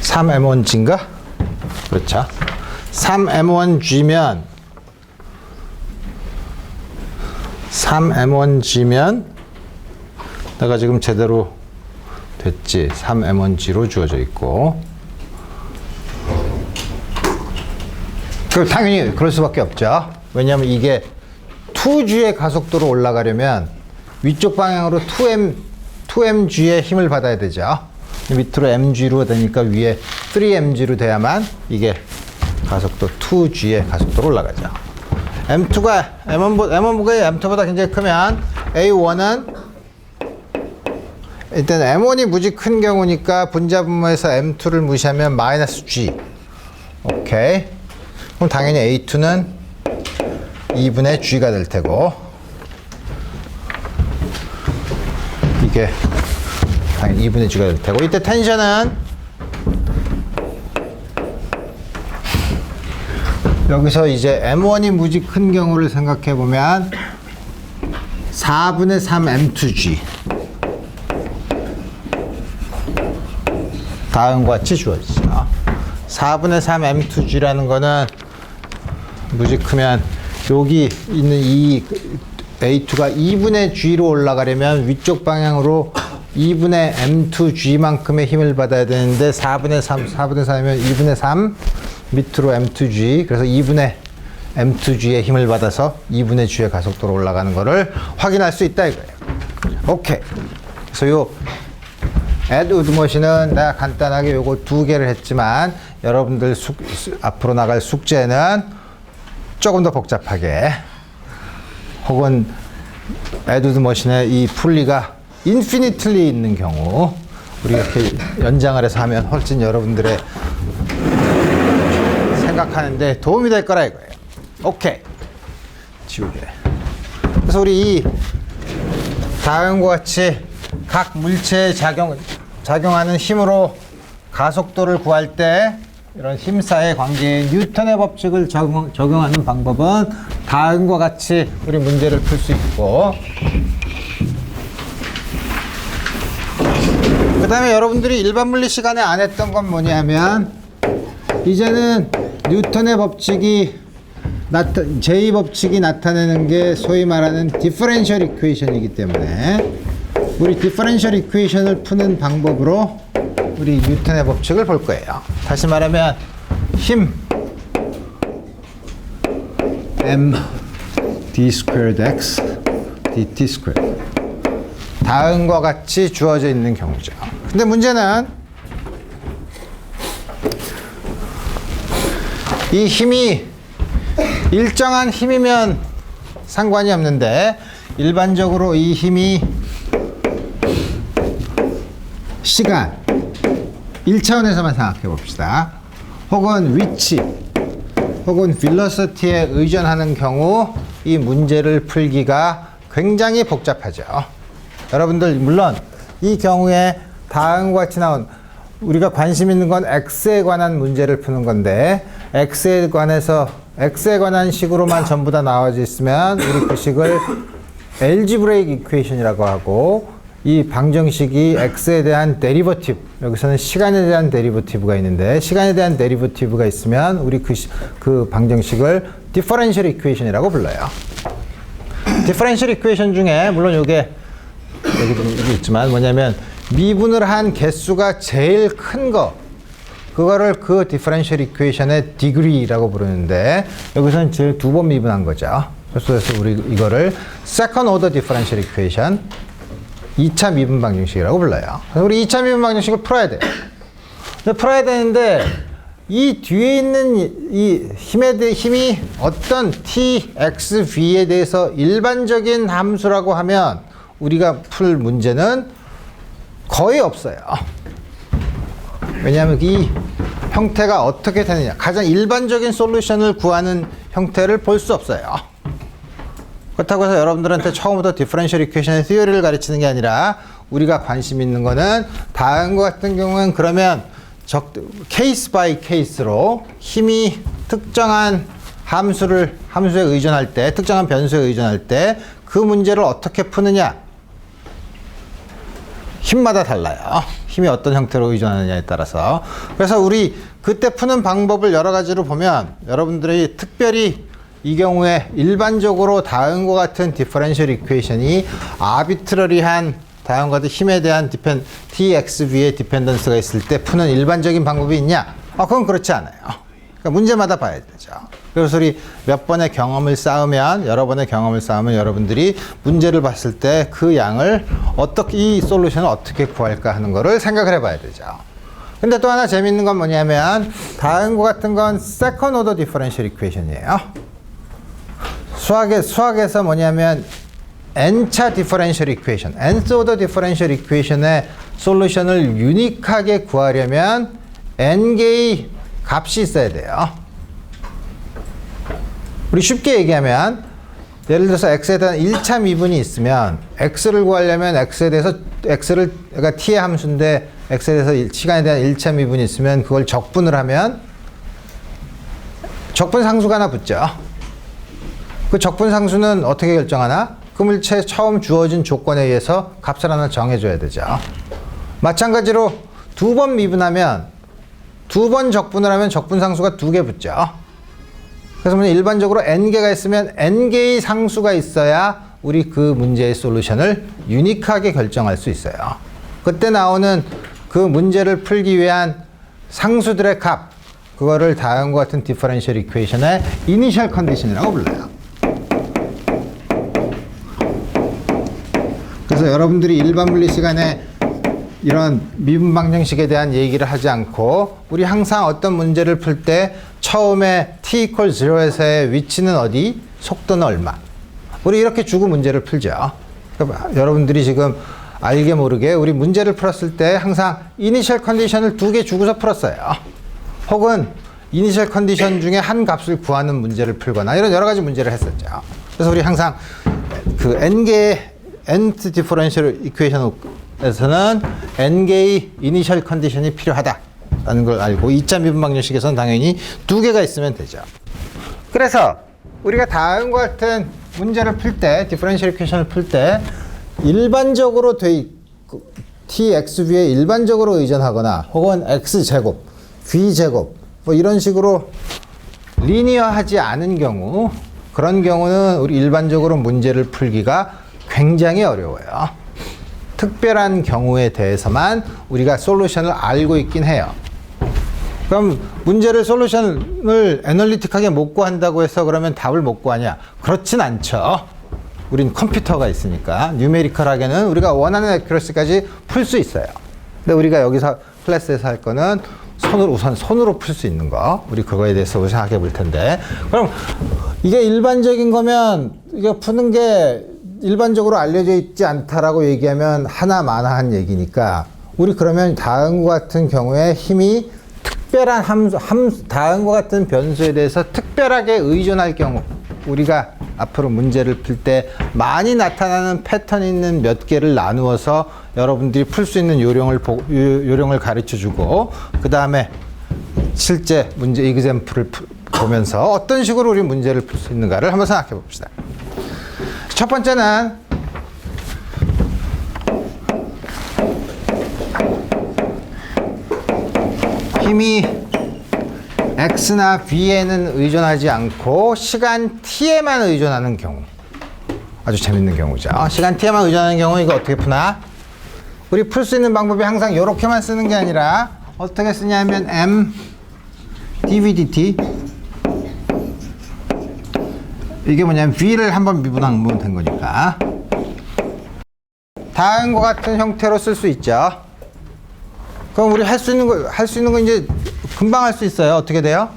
(3M1G인가) 그렇죠. 3M1G면 3M1G면 내가 지금 제대로 됐지. 3M1G로 주어져 있고, 당연히 그럴 수밖에 없죠. 왜냐하면 이게 2G의 가속도로 올라가려면 위쪽 방향으로 2mg의 힘을 받아야 되죠. 밑으로 mg로 되니까 위에 3mg로 돼야만 이게 가속도 2g의 가속도로 올라가죠. M2가 M2보다 굉장히 크면 A1은 일단 M1이 무지 큰 경우니까 분자분모에서 M2를 무시하면 마이너스 G. 오케이. 그럼 당연히 A2는 2분의 G가 될 테고, 이게 당연히 2분의 G가 될 테고, 이때 텐션은 여기서 이제 M1이 무지 큰 경우를 생각해 보면 4분의 3 M2G 다음과 같이 주어지죠. 4분의 3 M2G라는 거는 무지 크면 여기 있는 이 A2가 2분의 G로 올라가려면 위쪽 방향으로 2분의 M2G만큼의 힘을 받아야 되는데 4분의 3이면 2분의 3 밑으로 M2G, 그래서 2분의 M2G의 힘을 받아서 2분의 G의 가속도로 올라가는 거를 확인할 수 있다 이거예요. 오케이. 그래서 요 에드우드 머신은 내가 간단하게 요거 2개를 했지만 여러분들 앞으로 나갈 숙제는 조금 더 복잡하게, 혹은 에드우드 머신의 이 풀리가 인피니틀리 있는 경우 우리가 이렇게 연장을 해서 하면 훨씬 여러분들의 생각하는데 도움이 될 거라 이거예요. 오케이. 지우개. 그래서 우리 이 다음과 같이 각 물체에 작용하는 힘으로 가속도를 구할 때 이런 힘사의 관계인 뉴턴의 법칙을 적용하는 방법은 다음과 같이 우리 문제를 풀 수 있고, 그 다음에 여러분들이 일반 물리 시간에 안 했던 건 뭐냐면 이제는 뉴턴의 법칙이 제2법칙이 나타내는 게 소위 말하는 디퍼런셜 이퀘이션이기 때문에 우리 디퍼런셜 이퀘이션을 푸는 방법으로 우리 뉴턴의 법칙을 볼 거예요. 다시 말하면 힘 m d squared x dt squared 다음과 같이 주어져 있는 경우죠. 근데 문제는 이 힘이 일정한 힘이면 상관이 없는데 일반적으로 이 힘이 시간 1차원에서만 생각해 봅시다. 혹은 위치 혹은 velocity에 의존하는 경우 이 문제를 풀기가 굉장히 복잡하죠. 여러분들 물론 이 경우에 다음과 같이 나온 우리가 관심 있는 건 x에 관한 문제를 푸는 건데 x에 관한 식으로만 전부 다 나와져 있으면 우리 그 식을 algebraic equation이라고 하고 이 방정식이 x에 대한 데리버티브 여기서는 시간에 대한 데리버티브가 있는데 시간에 대한 데리버티브가 있으면 우리 그 방정식을 differential equation이라고 불러요. differential equation 중에 물론 요게 여기도 있지만 뭐냐면 미분을 한 개수가 제일 큰 거 그거를 그 디퍼런셜 이퀘이션의 degree라고 부르는데 여기서는 제일 2번 미분한 거죠. 그래서 우리 이거를 second order differential equation 2차 미분 방정식이라고 불러요. 그래서 우리 2차 미분 방정식을 풀어야 돼요. 근데 풀어야 되는데 이 뒤에 있는 이 힘이 어떤 t, x, v에 대해서 일반적인 함수라고 하면 우리가 풀 문제는 거의 없어요. 왜냐하면 이 형태가 어떻게 되느냐 가장 일반적인 솔루션을 구하는 형태를 볼 수 없어요. 그렇다고 해서 여러분들한테 처음부터 디퍼런셜 이퀘이션의 티어리를 가르치는 게 아니라 우리가 관심 있는 거는 다음과 같은 경우는 그러면 케이스 바이 케이스로 힘이 특정한 함수에 의존할 때 특정한 변수에 의존할 때 그 문제를 어떻게 푸느냐 힘마다 달라요. 힘이 어떤 형태로 의존하느냐에 따라서. 그래서 우리 그때 푸는 방법을 여러 가지로 보면 여러분들이 특별히 이 경우에 일반적으로 다음과 같은 디퍼런셜 이퀘이션이 아비트러리한 다음과 같은 힘에 대한 TXV의 디펜던스가 있을 때 푸는 일반적인 방법이 있냐? 그건 그렇지 않아요. 그러니까 문제마다 봐야 되죠. 그래서 우리 몇 번의 경험을 쌓으면 여러 번의 경험을 쌓으면 여러분들이 문제를 봤을 때 그 양을 어떻게 이 솔루션을 어떻게 구할까 하는 거를 생각을 해봐야 되죠. 근데 또 하나 재밌는 건 뭐냐면 다음과 같은 건 second order differential equation이에요. 수학에서 뭐냐면 n차 differential equation, nth order differential equation의 솔루션을 유니크하게 구하려면 n개의 값이 있어야 돼요. 우리 쉽게 얘기하면 예를 들어서 x에 대한 1차 미분이 있으면 x를 구하려면 그러니까 t의 함수인데 x에 대해서 시간에 대한 1차 미분이 있으면 그걸 적분을 하면 적분 상수가 하나 붙죠. 그 적분 상수는 어떻게 결정하나? 그 물체에 처음 주어진 조건에 의해서 값을 하나 정해줘야 되죠. 마찬가지로 2번 미분하면 2번 적분을 하면 적분 상수가 2개 붙죠. 그래서 일반적으로 n개가 있으면 n개의 상수가 있어야 우리 그 문제의 솔루션을 유니크하게 결정할 수 있어요. 그때 나오는 그 문제를 풀기 위한 상수들의 값, 그거를 다음과 같은 디퍼런셜 이퀘이션의 이니셜 컨디션이라고 불러요. 그래서 여러분들이 일반 물리 시간에 이런 미분 방정식에 대한 얘기를 하지 않고 우리 항상 어떤 문제를 풀 때 처음에 t equal 0에서의 위치는 어디, 속도는 얼마. 우리 이렇게 주고 문제를 풀죠. 그러니까 여러분들이 지금 알게 모르게 우리 문제를 풀었을 때 항상 이니셜 컨디션을 2개 주고서 풀었어요. 혹은 이니셜 컨디션 중에 한 값을 구하는 문제를 풀거나 이런 여러 가지 문제를 했었죠. 그래서 우리 항상 그 n개의 nth differential equation에서는 n개의 이니셜 컨디션이 필요하다라는 걸 알고 2차 미분 방정식에서는 당연히 2개가 있으면 되죠. 그래서 우리가 다음과 같은 문제를 풀 때, 디퍼런셜 이퀘이션을 풀 때 일반적으로 txv에 일반적으로 의존하거나 혹은 x제곱, v제곱 뭐 이런 식으로 리니어하지 않은 경우, 그런 경우는 우리 일반적으로 문제를 풀기가 굉장히 어려워요. 특별한 경우에 대해서만 우리가 솔루션을 알고 있긴 해요. 그럼 문제를 솔루션을 애널리틱하게 못 구한다고 해서 그러면 답을 못 구하냐? 그렇진 않죠. 우린 컴퓨터가 있으니까 뉴메리컬하게는 우리가 원하는 애큐러시까지 풀 수 있어요. 근데 우리가 여기서 클래스에서 할 거는 우선 손으로 풀 수 있는 거, 우리 그거에 대해서 생각해 볼 텐데, 그럼 이게 일반적인 거면 이게 푸는 게 일반적으로 알려져 있지 않다라고 얘기하면 하나마나한 얘기니까, 우리 그러면 다음과 같은 경우에 힘이 특별한 다음과 같은 변수에 대해서 특별하게 의존할 경우, 우리가 앞으로 문제를 풀 때 많이 나타나는 패턴이 있는 몇 개를 나누어서 여러분들이 풀 수 있는 요령을 가르쳐 주고, 그 다음에 실제 문제 이그젬플을 보면서 어떤 식으로 우리 문제를 풀 수 있는가를 한번 생각해 봅시다. 첫 번째는 힘이 x나 v에는 의존하지 않고 시간 t에만 의존하는 경우, 아주 재밌는 경우죠. 시간 t에만 의존하는 경우 이거 어떻게 푸나? 우리 풀 수 있는 방법이 항상 이렇게만 쓰는 게 아니라 어떻게 쓰냐면 m dv dt, 이게 뭐냐면 v를 한번 미분하면 된 거니까 다음과 같은 형태로 쓸 수 있죠. 그럼 우리 할 수 있는 거 이제 금방 할 수 있어요. 어떻게 돼요?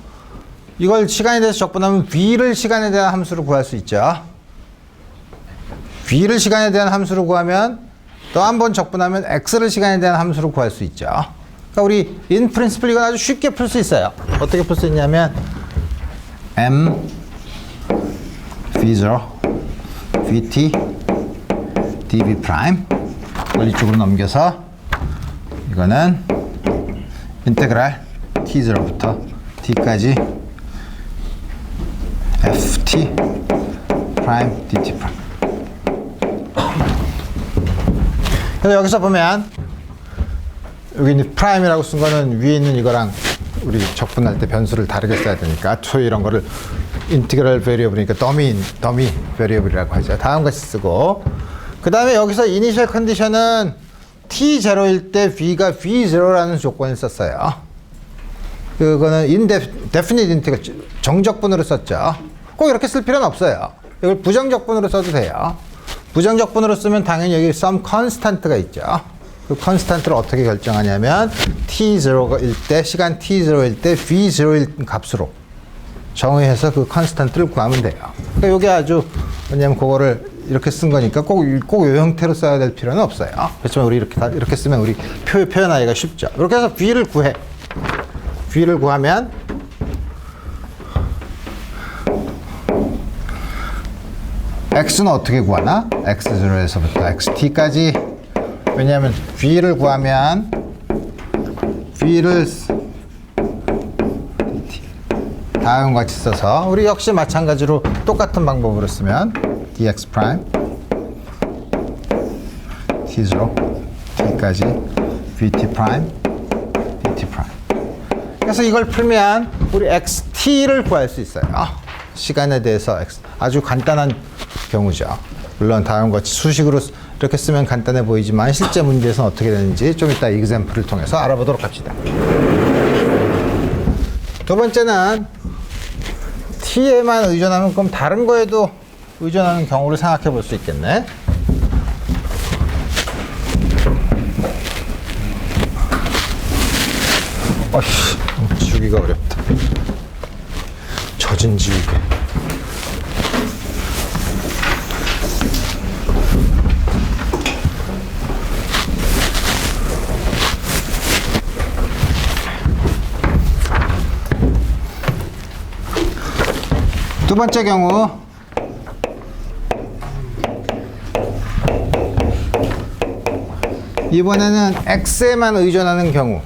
이걸 시간에 대해서 적분하면 v를 시간에 대한 함수로 구할 수 있죠. v를 시간에 대한 함수로 구하면 또 한 번 적분하면 x를 시간에 대한 함수로 구할 수 있죠. 그러니까 우리 in principle 이건 아주 쉽게 풀 수 있어요. 어떻게 풀 수 있냐면 m v0 vt dv 프라임 원리 쪽으로 넘겨서 이거는 인테그랄 t0부터 t까지 ft 프라임 dt 프라임. 그래서 여기서 보면 여기 있는 프라임이라고 쓴 거는 위에 있는 이거랑 우리 적분할 때 변수를 다르게 써야 되니까 to 이런 거를 인티그럴 베리어블이니까 더미 베리어블이라고 하죠. 다음같이 쓰고, 그 다음에 여기서 이니셜 컨디션은 t0일 때 v가 v0라는 조건을 썼어요. 그거는 definite integral 정적분으로 썼죠. 꼭 이렇게 쓸 필요는 없어요. 이걸 부정적분으로 써도 돼요. 부정적분으로 쓰면 당연히 여기 some constant가 있죠. 그 constant를 어떻게 결정하냐면 t0일 때, 시간 t0일 때 v0일 값으로 정의해서 그 constant를 구하면 돼요. 그러니까 이게 아주, 왜냐면 그거를 이렇게 쓴 거니까 꼭 이 형태로 써야 될 필요는 없어요. 그렇지만 우리 이렇게 쓰면 우리 표현하기가 쉽죠. 이렇게 해서 v를 구해. v를 구하면 x는 어떻게 구하나? x0에서부터 xt까지. 왜냐하면 v를 구하면 v를 다음과 같이 써서 우리 역시 마찬가지로 똑같은 방법으로 쓰면 dx 프라임 t0 t까지 vt 프라임 dt 프라임. 그래서 이걸 풀면 우리 xt를 구할 수 있어요. 시간에 대해서 아주 간단한 경우죠. 물론 다음과 같이 수식으로 이렇게 쓰면 간단해 보이지만 실제 문제에서는 어떻게 되는지 좀 이따 이그젬플을 통해서 알아보도록 합시다. 두 번째는 t에만 의존하면 그럼 다른 거에도 의존하는 경우를 생각해 볼 수 있겠네. 지우기가 어렵다. 젖은 지우개. 두 번째 경우, 이번에는 x에만 의존하는 경우,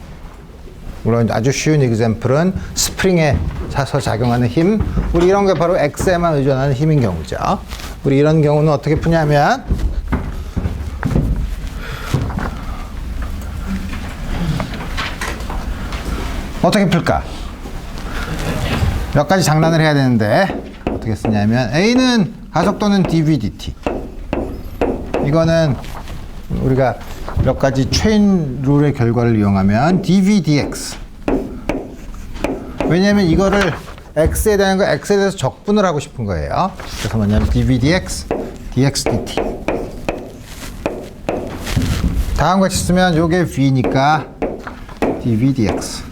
물론 아주 쉬운 이그젬플은 스프링에 사서 작용하는 힘, 우리 이런 게 바로 x에만 의존하는 힘인 경우죠. 우리 이런 경우는 어떻게 푸냐면 어떻게 풀까? 몇 가지 장난을 해야 되는데 어떻게 쓰냐면 A는 가속도는 dv/dt. 이거는 우리가 몇 가지 체인 룰의 결과를 이용하면 dv/dx. 왜냐하면 이거를 x에 대한 거 x에 대해서 적분을 하고 싶은 거예요. 그래서 뭐냐면 dv/dx, dx/dt. 다음과 같이 쓰면 요게 v니까 dv/dx.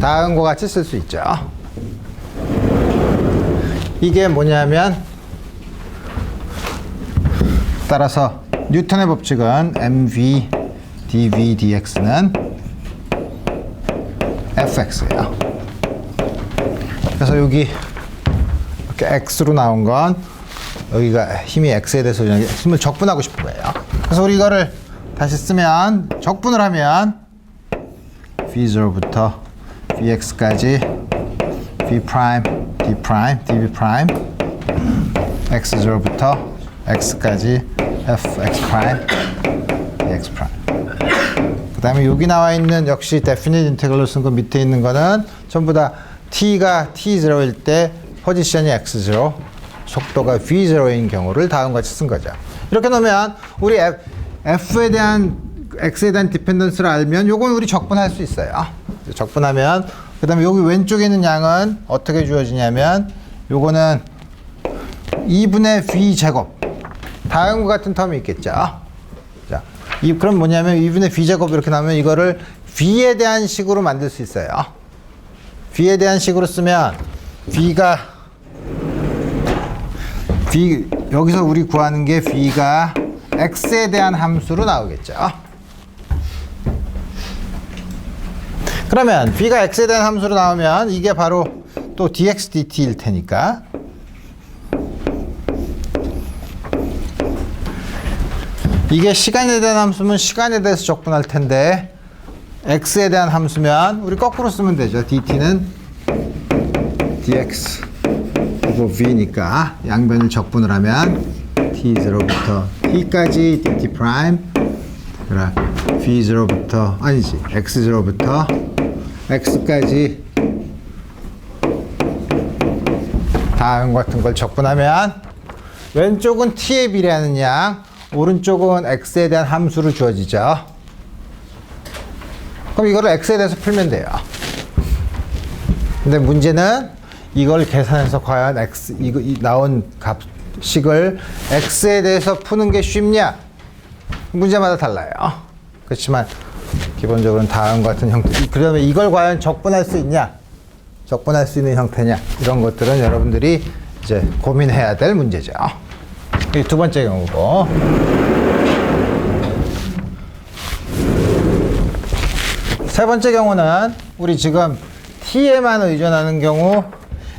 다음과 같이 쓸 수 있죠. 이게 뭐냐면 따라서 뉴턴의 법칙은 mv dv dx는 fx예요. 그래서 여기 이렇게 x로 나온 건 여기가 힘이 x에 대해서 힘을 적분하고 싶은 거예요. 그래서 우리 이거를 다시 쓰면 적분을 하면 v0부터 vx까지 v 프라임, d 프라임, dv 프라임, x0부터 x까지 fx 프라임, dx 프라임. 그 다음에 여기 나와 있는 역시 definite integral로 쓴 거 밑에 있는 거는 전부 다 t가 t0일 때 포지션이 x0, 속도가 v0인 경우를 다음과 같이 쓴 거죠. 이렇게 놓으면 우리 f에 대한 x에 대한 디펜던스를 알면 요건 우리 적분할 수 있어요. 적분하면 그 다음에 여기 왼쪽에 있는 양은 어떻게 주어지냐면 요거는 2분의 v 제곱. 다음과 같은 텀이 있겠죠. 자, 그럼 뭐냐면 2분의 v 제곱 이렇게 나오면 이거를 v에 대한 식으로 만들 수 있어요. v에 대한 식으로 쓰면 v가 여기서 우리 구하는 게 v가 x에 대한 함수로 나오겠죠. 그러면 v가 x에 대한 함수로 나오면 이게 바로 또 dx dt일 테니까 이게 시간에 대한 함수면 시간에 대해서 적분할 텐데 x에 대한 함수면 우리 거꾸로 쓰면 되죠. dt는 dx 그리고 v니까 양변을 적분을 하면 t0부터 t까지 dt 프라임 그래 v0부터 아니지 x0부터 x까지 다음 같은 걸 적분하면 왼쪽은 t에 비례하는 양, 오른쪽은 x에 대한 함수로 주어지죠. 그럼 이거를 x에 대해서 풀면 돼요. 근데 문제는 이걸 계산해서 과연 이거 나온 식을 x에 대해서 푸는 게 쉽냐? 문제마다 달라요. 그렇지만 기본적으로는 다음과 같은 형태. 그러면 이걸 과연 적분할 수 있냐? 적분할 수 있는 형태냐? 이런 것들은 여러분들이 이제 고민해야 될 문제죠. 이 두 번째 경우고. 세 번째 경우는 우리 지금 t에만 의존하는 경우,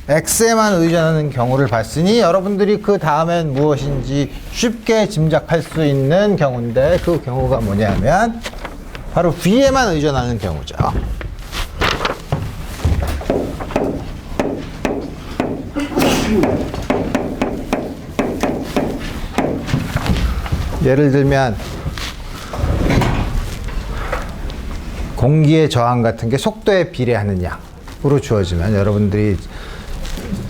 x에만 의존하는 경우를 봤으니 여러분들이 그 다음엔 무엇인지 쉽게 짐작할 수 있는 경우인데 그 경우가 뭐냐면 바로 v에만 의존하는 경우죠. 예를 들면 공기의 저항 같은 게 속도에 비례하는 양으로 주어지면 여러분들이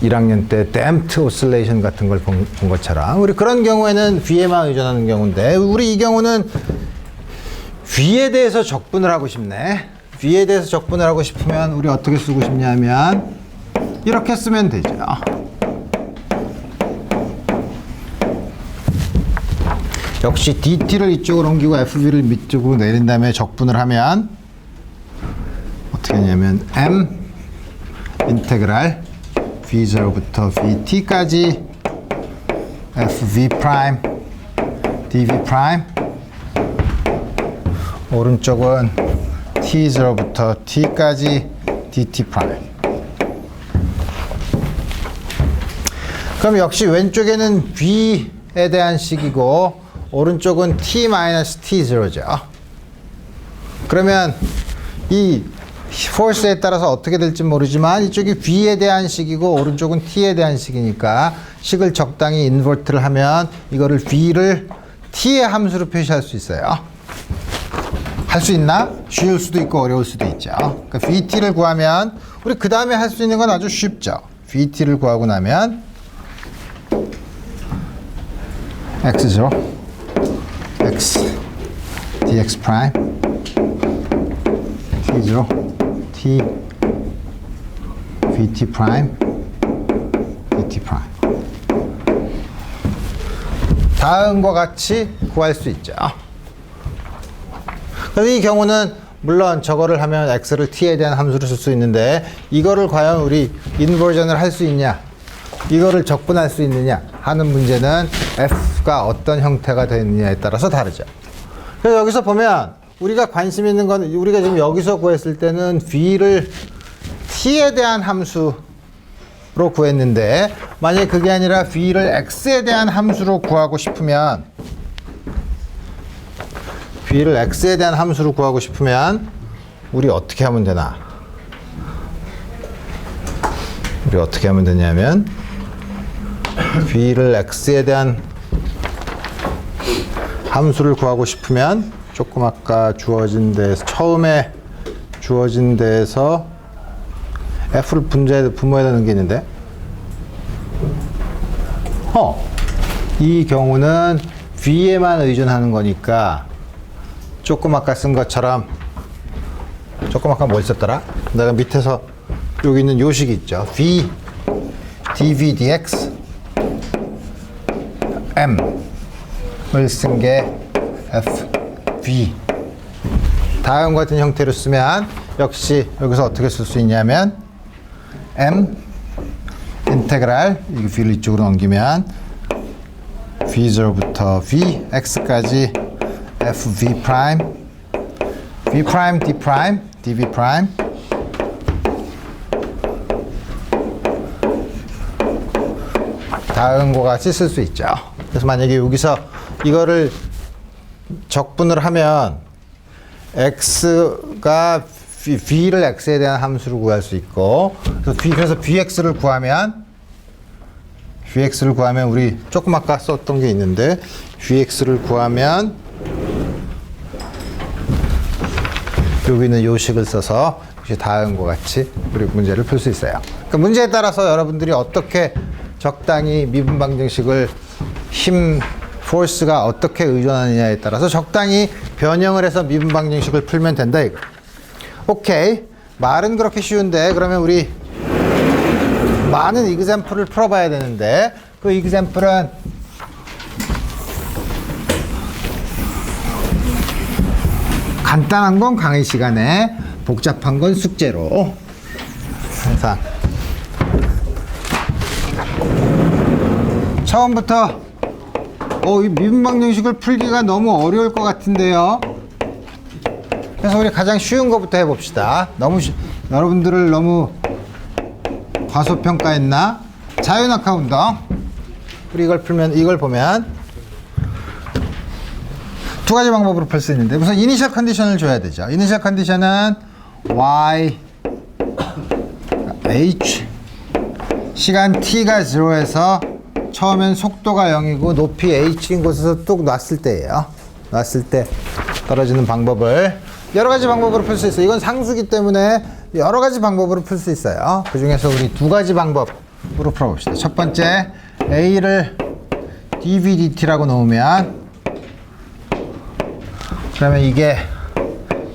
1학년 때 damped oscillation 같은 걸 본 것처럼 우리 그런 경우에는 V에만 의존하는 경우인데 우리 이 경우는 V에 대해서 적분을 하고 싶네. V에 대해서 적분을 하고 싶으면 우리 어떻게 쓰고 싶냐면 이렇게 쓰면 되죠. 역시 dt를 이쪽으로 옮기고 fv를 밑쪽으로 내린 다음에 적분을 하면 어떻게 하냐면 m 인테그랄 v0부터 vt까지 fv 프라임 dv 프라임 오른쪽은 t0부터 t까지 dt 프라임. 그럼 역시 왼쪽에는 v에 대한 식이고 오른쪽은 t-t0죠. 그러면 이 포스에 따라서 어떻게 될지 모르지만 이쪽이 v에 대한 식이고 오른쪽은 t에 대한 식이니까 식을 적당히 인버트를 하면 이거를 v를 t의 함수로 표시할 수 있어요. 할 수 있나? 쉬울 수도 있고 어려울 수도 있죠. 그러니까 VT를 구하면 우리 그 다음에 할 수 있는 건 아주 쉽죠. VT를 구하고 나면 x죠. x dx 프라임 t죠. t vt 프라임 dt 프라임. 다음과 같이 구할 수 있죠. 그래서 이 경우는 물론 저거를 하면 x를 t에 대한 함수를 쓸 수 있는데 이거를 과연 우리 인버전을 할 수 있냐, 이거를 적분할 수 있느냐 하는 문제는 f가 어떤 형태가 되느냐에 따라서 다르죠. 그래서 여기서 보면 우리가 관심 있는 건 우리가 지금 여기서 구했을 때는 v를 t에 대한 함수로 구했는데 만약에 그게 아니라 v를 x에 대한 함수로 구하고 싶으면 v를 x에 대한 함수로 구하고 싶으면 우리 어떻게 하면 되나? 우리 어떻게 하면 되냐면 v를 x에 대한 함수를 구하고 싶으면 조금 아까 주어진 데에서 처음에 주어진 데에서 f를 분모에다 넣은 게 있는데 이 경우는 v에만 의존하는 거니까 조금 아까 쓴 것처럼 조금 아까 뭘 썼더라? 내가 밑에서 여기 있는 요식이 있죠. v dv dx m을 쓴 게 f v. 다음 같은 형태로 쓰면 역시 여기서 어떻게 쓸 수 있냐면 m 인테그랄 이 v를 이쪽으로 넘기면 v0부터 vx까지 fv 프라임 v 프라임 d 프라임 dv 프라임 다음과 같이 쓸 수 있죠. 그래서 만약에 여기서 이거를 적분을 하면 x가 v를 x에 대한 함수로 구할 수 있고 그래서 vx를 구하면 우리 조금 아까 썼던 게 있는데 vx를 구하면 여기 있는 요식을 써서 다음과 같이 우리 문제를 풀 수 있어요. 그러니까 문제에 따라서 여러분들이 어떻게 적당히 미분 방정식을 포스가 어떻게 의존하느냐에 따라서 적당히 변형을 해서 미분 방정식을 풀면 된다 이거. 오케이. 말은 그렇게 쉬운데 그러면 우리 많은 이그샘플을 풀어봐야 되는데 그 이그샘플은 간단한 건 강의 시간에 복잡한 건 숙제로 항상 처음부터 이 미분 방정식을 풀기가 너무 어려울 것 같은데요. 그래서 우리 가장 쉬운 것부터 해봅시다. 여러분들을 너무 과소평가했나? 자유낙하 운동. 우리 이걸 보면 두 가지 방법으로 풀 수 있는데 우선 이니셜 컨디션을 줘야 되죠. 이니셜 컨디션은 y h 시간 t가 0에서 처음엔 속도가 0이고 높이 h인 곳에서 뚝 놨을 때예요. 놨을 때 떨어지는 방법을 여러 가지 방법으로 풀 수 있어요. 이건 상수기 때문에 여러 가지 방법으로 풀 수 있어요. 그 중에서 우리 두 가지 방법으로 풀어봅시다. 첫 번째 a를 dv dt라고 놓으면 그러면 이게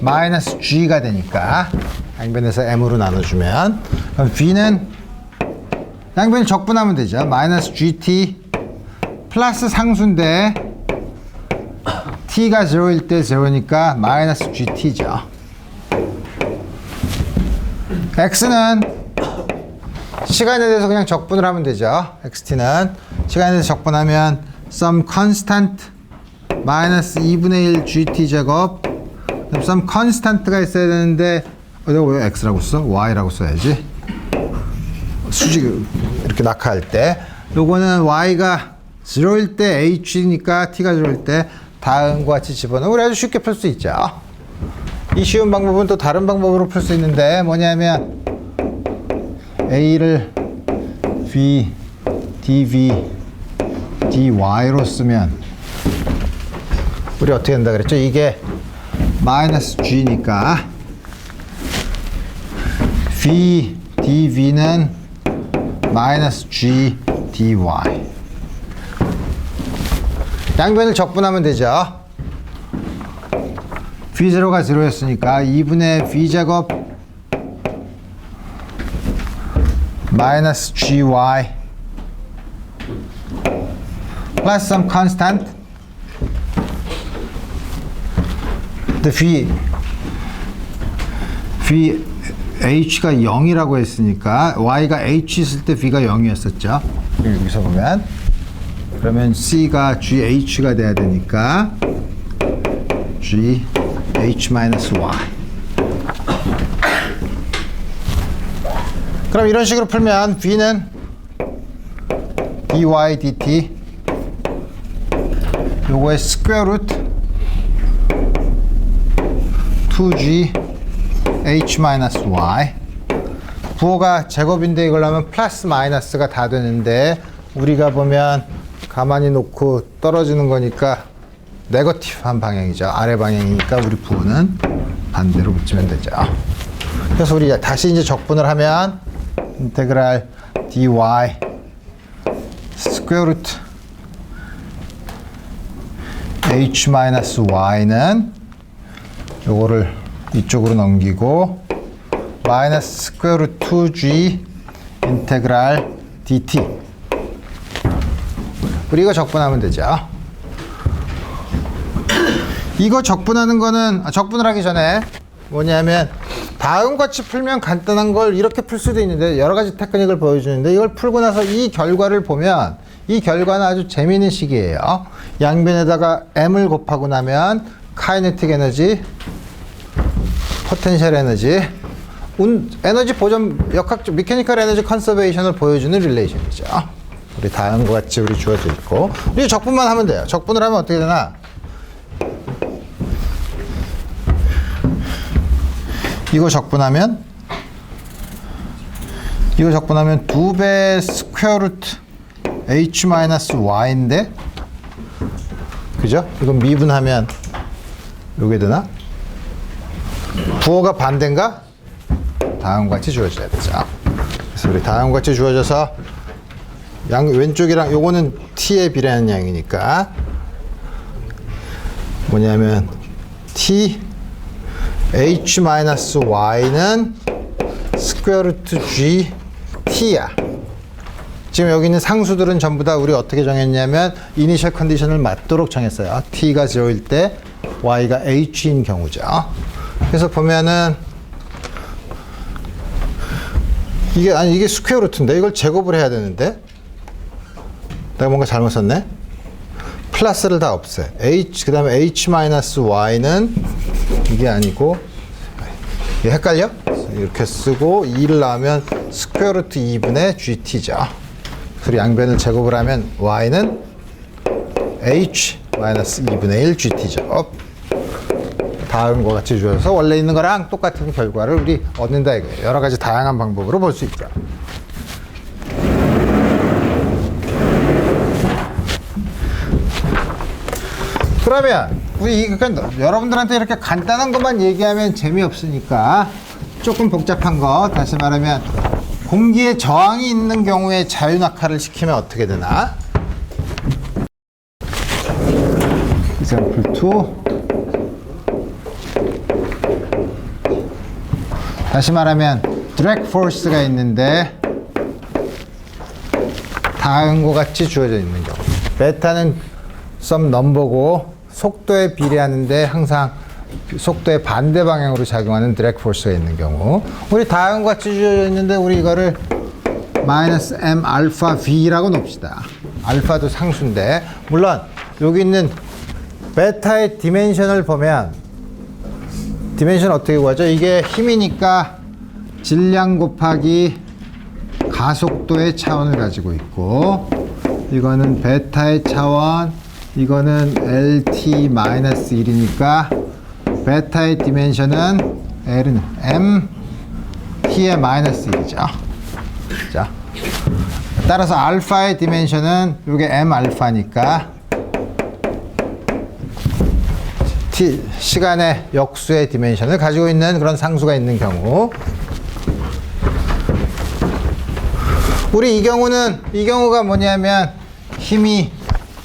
마이너스 g가 되니까 양변에서 m으로 나눠주면 그럼 v는 양변을 적분하면 되죠. 마이너스 gt 플러스 상수인데 t가 0일 때 0이니까 마이너스 gt죠. x는 시간에 대해서 그냥 적분을 하면 되죠. xt는 시간에 대해서 적분하면 some constant 마이너스 2분의 1 gt 제곱 some constant가 있어야 되는데 내가 왜 x라고 써? y라고 써야지. 수직 이렇게 낙하할 때 요거는 y가 0일 때 h니까 t가 0일 때 다음과 같이 집어넣으면 우리 아주 쉽게 풀 수 있죠. 이 쉬운 방법은 또 다른 방법으로 풀 수 있는데 뭐냐면 a를 v dv dy로 쓰면 우리 어떻게 된다 그랬죠? 이게 마이너스 g니까 v dv는 마이너스 g dy. 양변을 적분하면 되죠. v0가 0였으니까 2분의 v제곱 마이너스 gy plus some constant. h가 0이라고 했으니까 y가 h 있을 때 v가 0이었었죠. 여기서 보면 그러면 c가gh가 돼야 되니까 gh-y. 그럼 이런 식으로 풀면 v는 dy dt 요거의 스퀘어 루트 2g h-y. 부호가 제곱인데 이걸 하면 플러스 마이너스가 다 되는데 우리가 보면 가만히 놓고 떨어지는 거니까 네거티브한 방향이죠. 아래 방향이니까 우리 부호는 반대로 붙이면 되죠. 그래서 우리 다시 이제 적분을 하면 인테그랄 dy 스퀘어 루트 h-y는 요거를 이쪽으로 넘기고 마이너스 스퀘어 루트 2g 인테그랄 dt. 우리 이거 적분하면 되죠. 이거 적분하는 거는 적분을 하기 전에 뭐냐면 다음 같이 풀면 간단한 걸 이렇게 풀 수도 있는데 여러 가지 테크닉을 보여주는데 이걸 풀고 나서 이 결과를 보면 이 결과는 아주 재미있는 식이에요. 양변에다가 m을 곱하고 나면 카이네틱 에너지, 포텐셜 에너지, 에너지 보존 역학적 미케니컬 에너지 컨서베이션을 보여주는 릴레이션이죠. 우리 다음과 같이 우리 주어져 있고 우리 적분만 하면 돼요. 적분을 하면 어떻게 되나? 이거 적분하면 2배 스퀘어 루트 h-y인데 그죠? 이건 미분하면 요게 되나? 부호가 반대인가? 다음과 같이 주어져야 되죠. 그래서 우리 다음과 같이 주어져서 왼쪽이랑 요거는 t에 비례하는 양이니까 뭐냐면 t h-y는 스퀘어 루트 g t야. 지금 여기 있는 상수들은 전부 다 우리 어떻게 정했냐면 이니셜 컨디션을 맞도록 정했어요. t가 0일 때 y가 h인 경우죠. 그래서 보면은 이게 스퀘어 루트인데 이걸 제곱을 해야 되는데 내가 뭔가 잘못 썼네. 플러스를 다 없애. 그 다음에 h-y는 이게 아니고 이게 헷갈려? 이렇게 쓰고 2를 넣으면 스퀘어 루트 2분의 gt죠. 그리고 양변을 제곱을 하면 y는 h-2분의 1 gt죠. 다음과 같이 주어서 원래 있는 거랑 똑같은 결과를 우리 얻는다 이거예요. 여러 가지 다양한 방법으로 볼 수 있죠. 그러면 그러니까 여러분들한테 이렇게 간단한 것만 얘기하면 재미없으니까 조금 복잡한 거 다시 말하면 공기에 저항이 있는 경우에 자유낙하를 시키면 어떻게 되나? example 2. 다시 말하면 드래그 포스가 있는데 다음과 같이 주어져 있는 경우 베타는 some 넘버고 속도에 비례하는데 항상 속도의 반대 방향으로 작용하는 드래그 포스가 있는 경우 우리 다음과 같이 주어져 있는데 우리 이거를 마이너스 m 알파 v라고 놓읍시다. 알파도 상수인데 물론 여기 있는 베타의 디멘션을 보면 디멘션 어떻게 구하죠? 이게 힘이니까 질량 곱하기 가속도의 차원을 가지고 있고 이거는 베타의 차원 이거는 LT-1이니까 베타의 디멘션은 L은 M T의 마이너스 1이죠. 자, 따라서 알파의 디멘션은 이게 M 알파니까 시간의 역수의 디멘션을 가지고 있는 그런 상수가 있는 경우, 우리 이 경우가 뭐냐면 힘이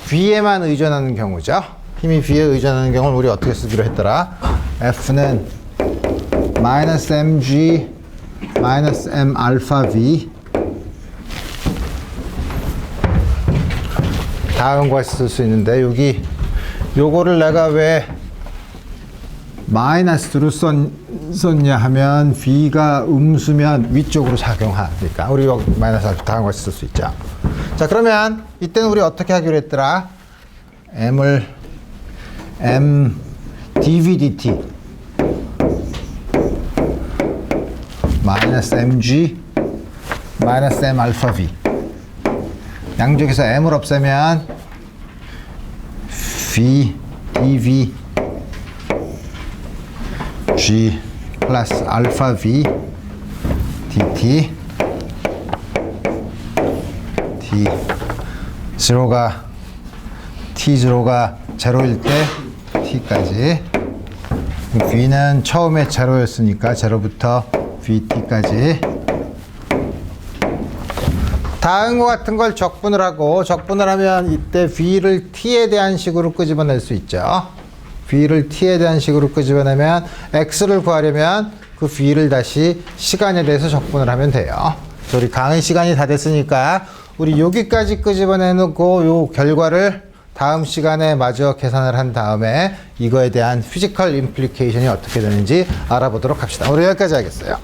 V에만 의존하는 경우죠. 힘이 V에 의존하는 경우는 우리 어떻게 쓰기로 했더라? F는 -mg -m 알파 V, 다음과 쓸 수 있는데, 여기 요거를 내가 왜 마이너스로 썼냐 하면 V가 음수면 위쪽으로 작용하니까 우리 여기 마이너스 알파 다음과 쓸 수 있죠. 자, 그러면 이때는 우리 어떻게 하기로 했더라? m을 m dv dt 마이너스 mg 마이너스 m 알파 v, 양쪽에서 m을 없애면 v dv g 플러스 알파 v dt t 0가 t0가 0일 때 t까지, v는 처음에 0였으니까 0부터 vt까지. 다음과 같은 걸 적분을 하고, 적분을 하면 이때 v를 t에 대한 식으로 끄집어낼 수 있죠. v를 t에 대한 식으로 끄집어내면 x를 구하려면 그 v를 다시 시간에 대해서 적분을 하면 돼요. 우리 강의 시간이 다 됐으니까 우리 여기까지 끄집어내놓고 요 결과를 다음 시간에 마저 계산을 한 다음에 이거에 대한 피지컬 임플리케이션이 어떻게 되는지 알아보도록 합시다. 오늘 여기까지 하겠어요.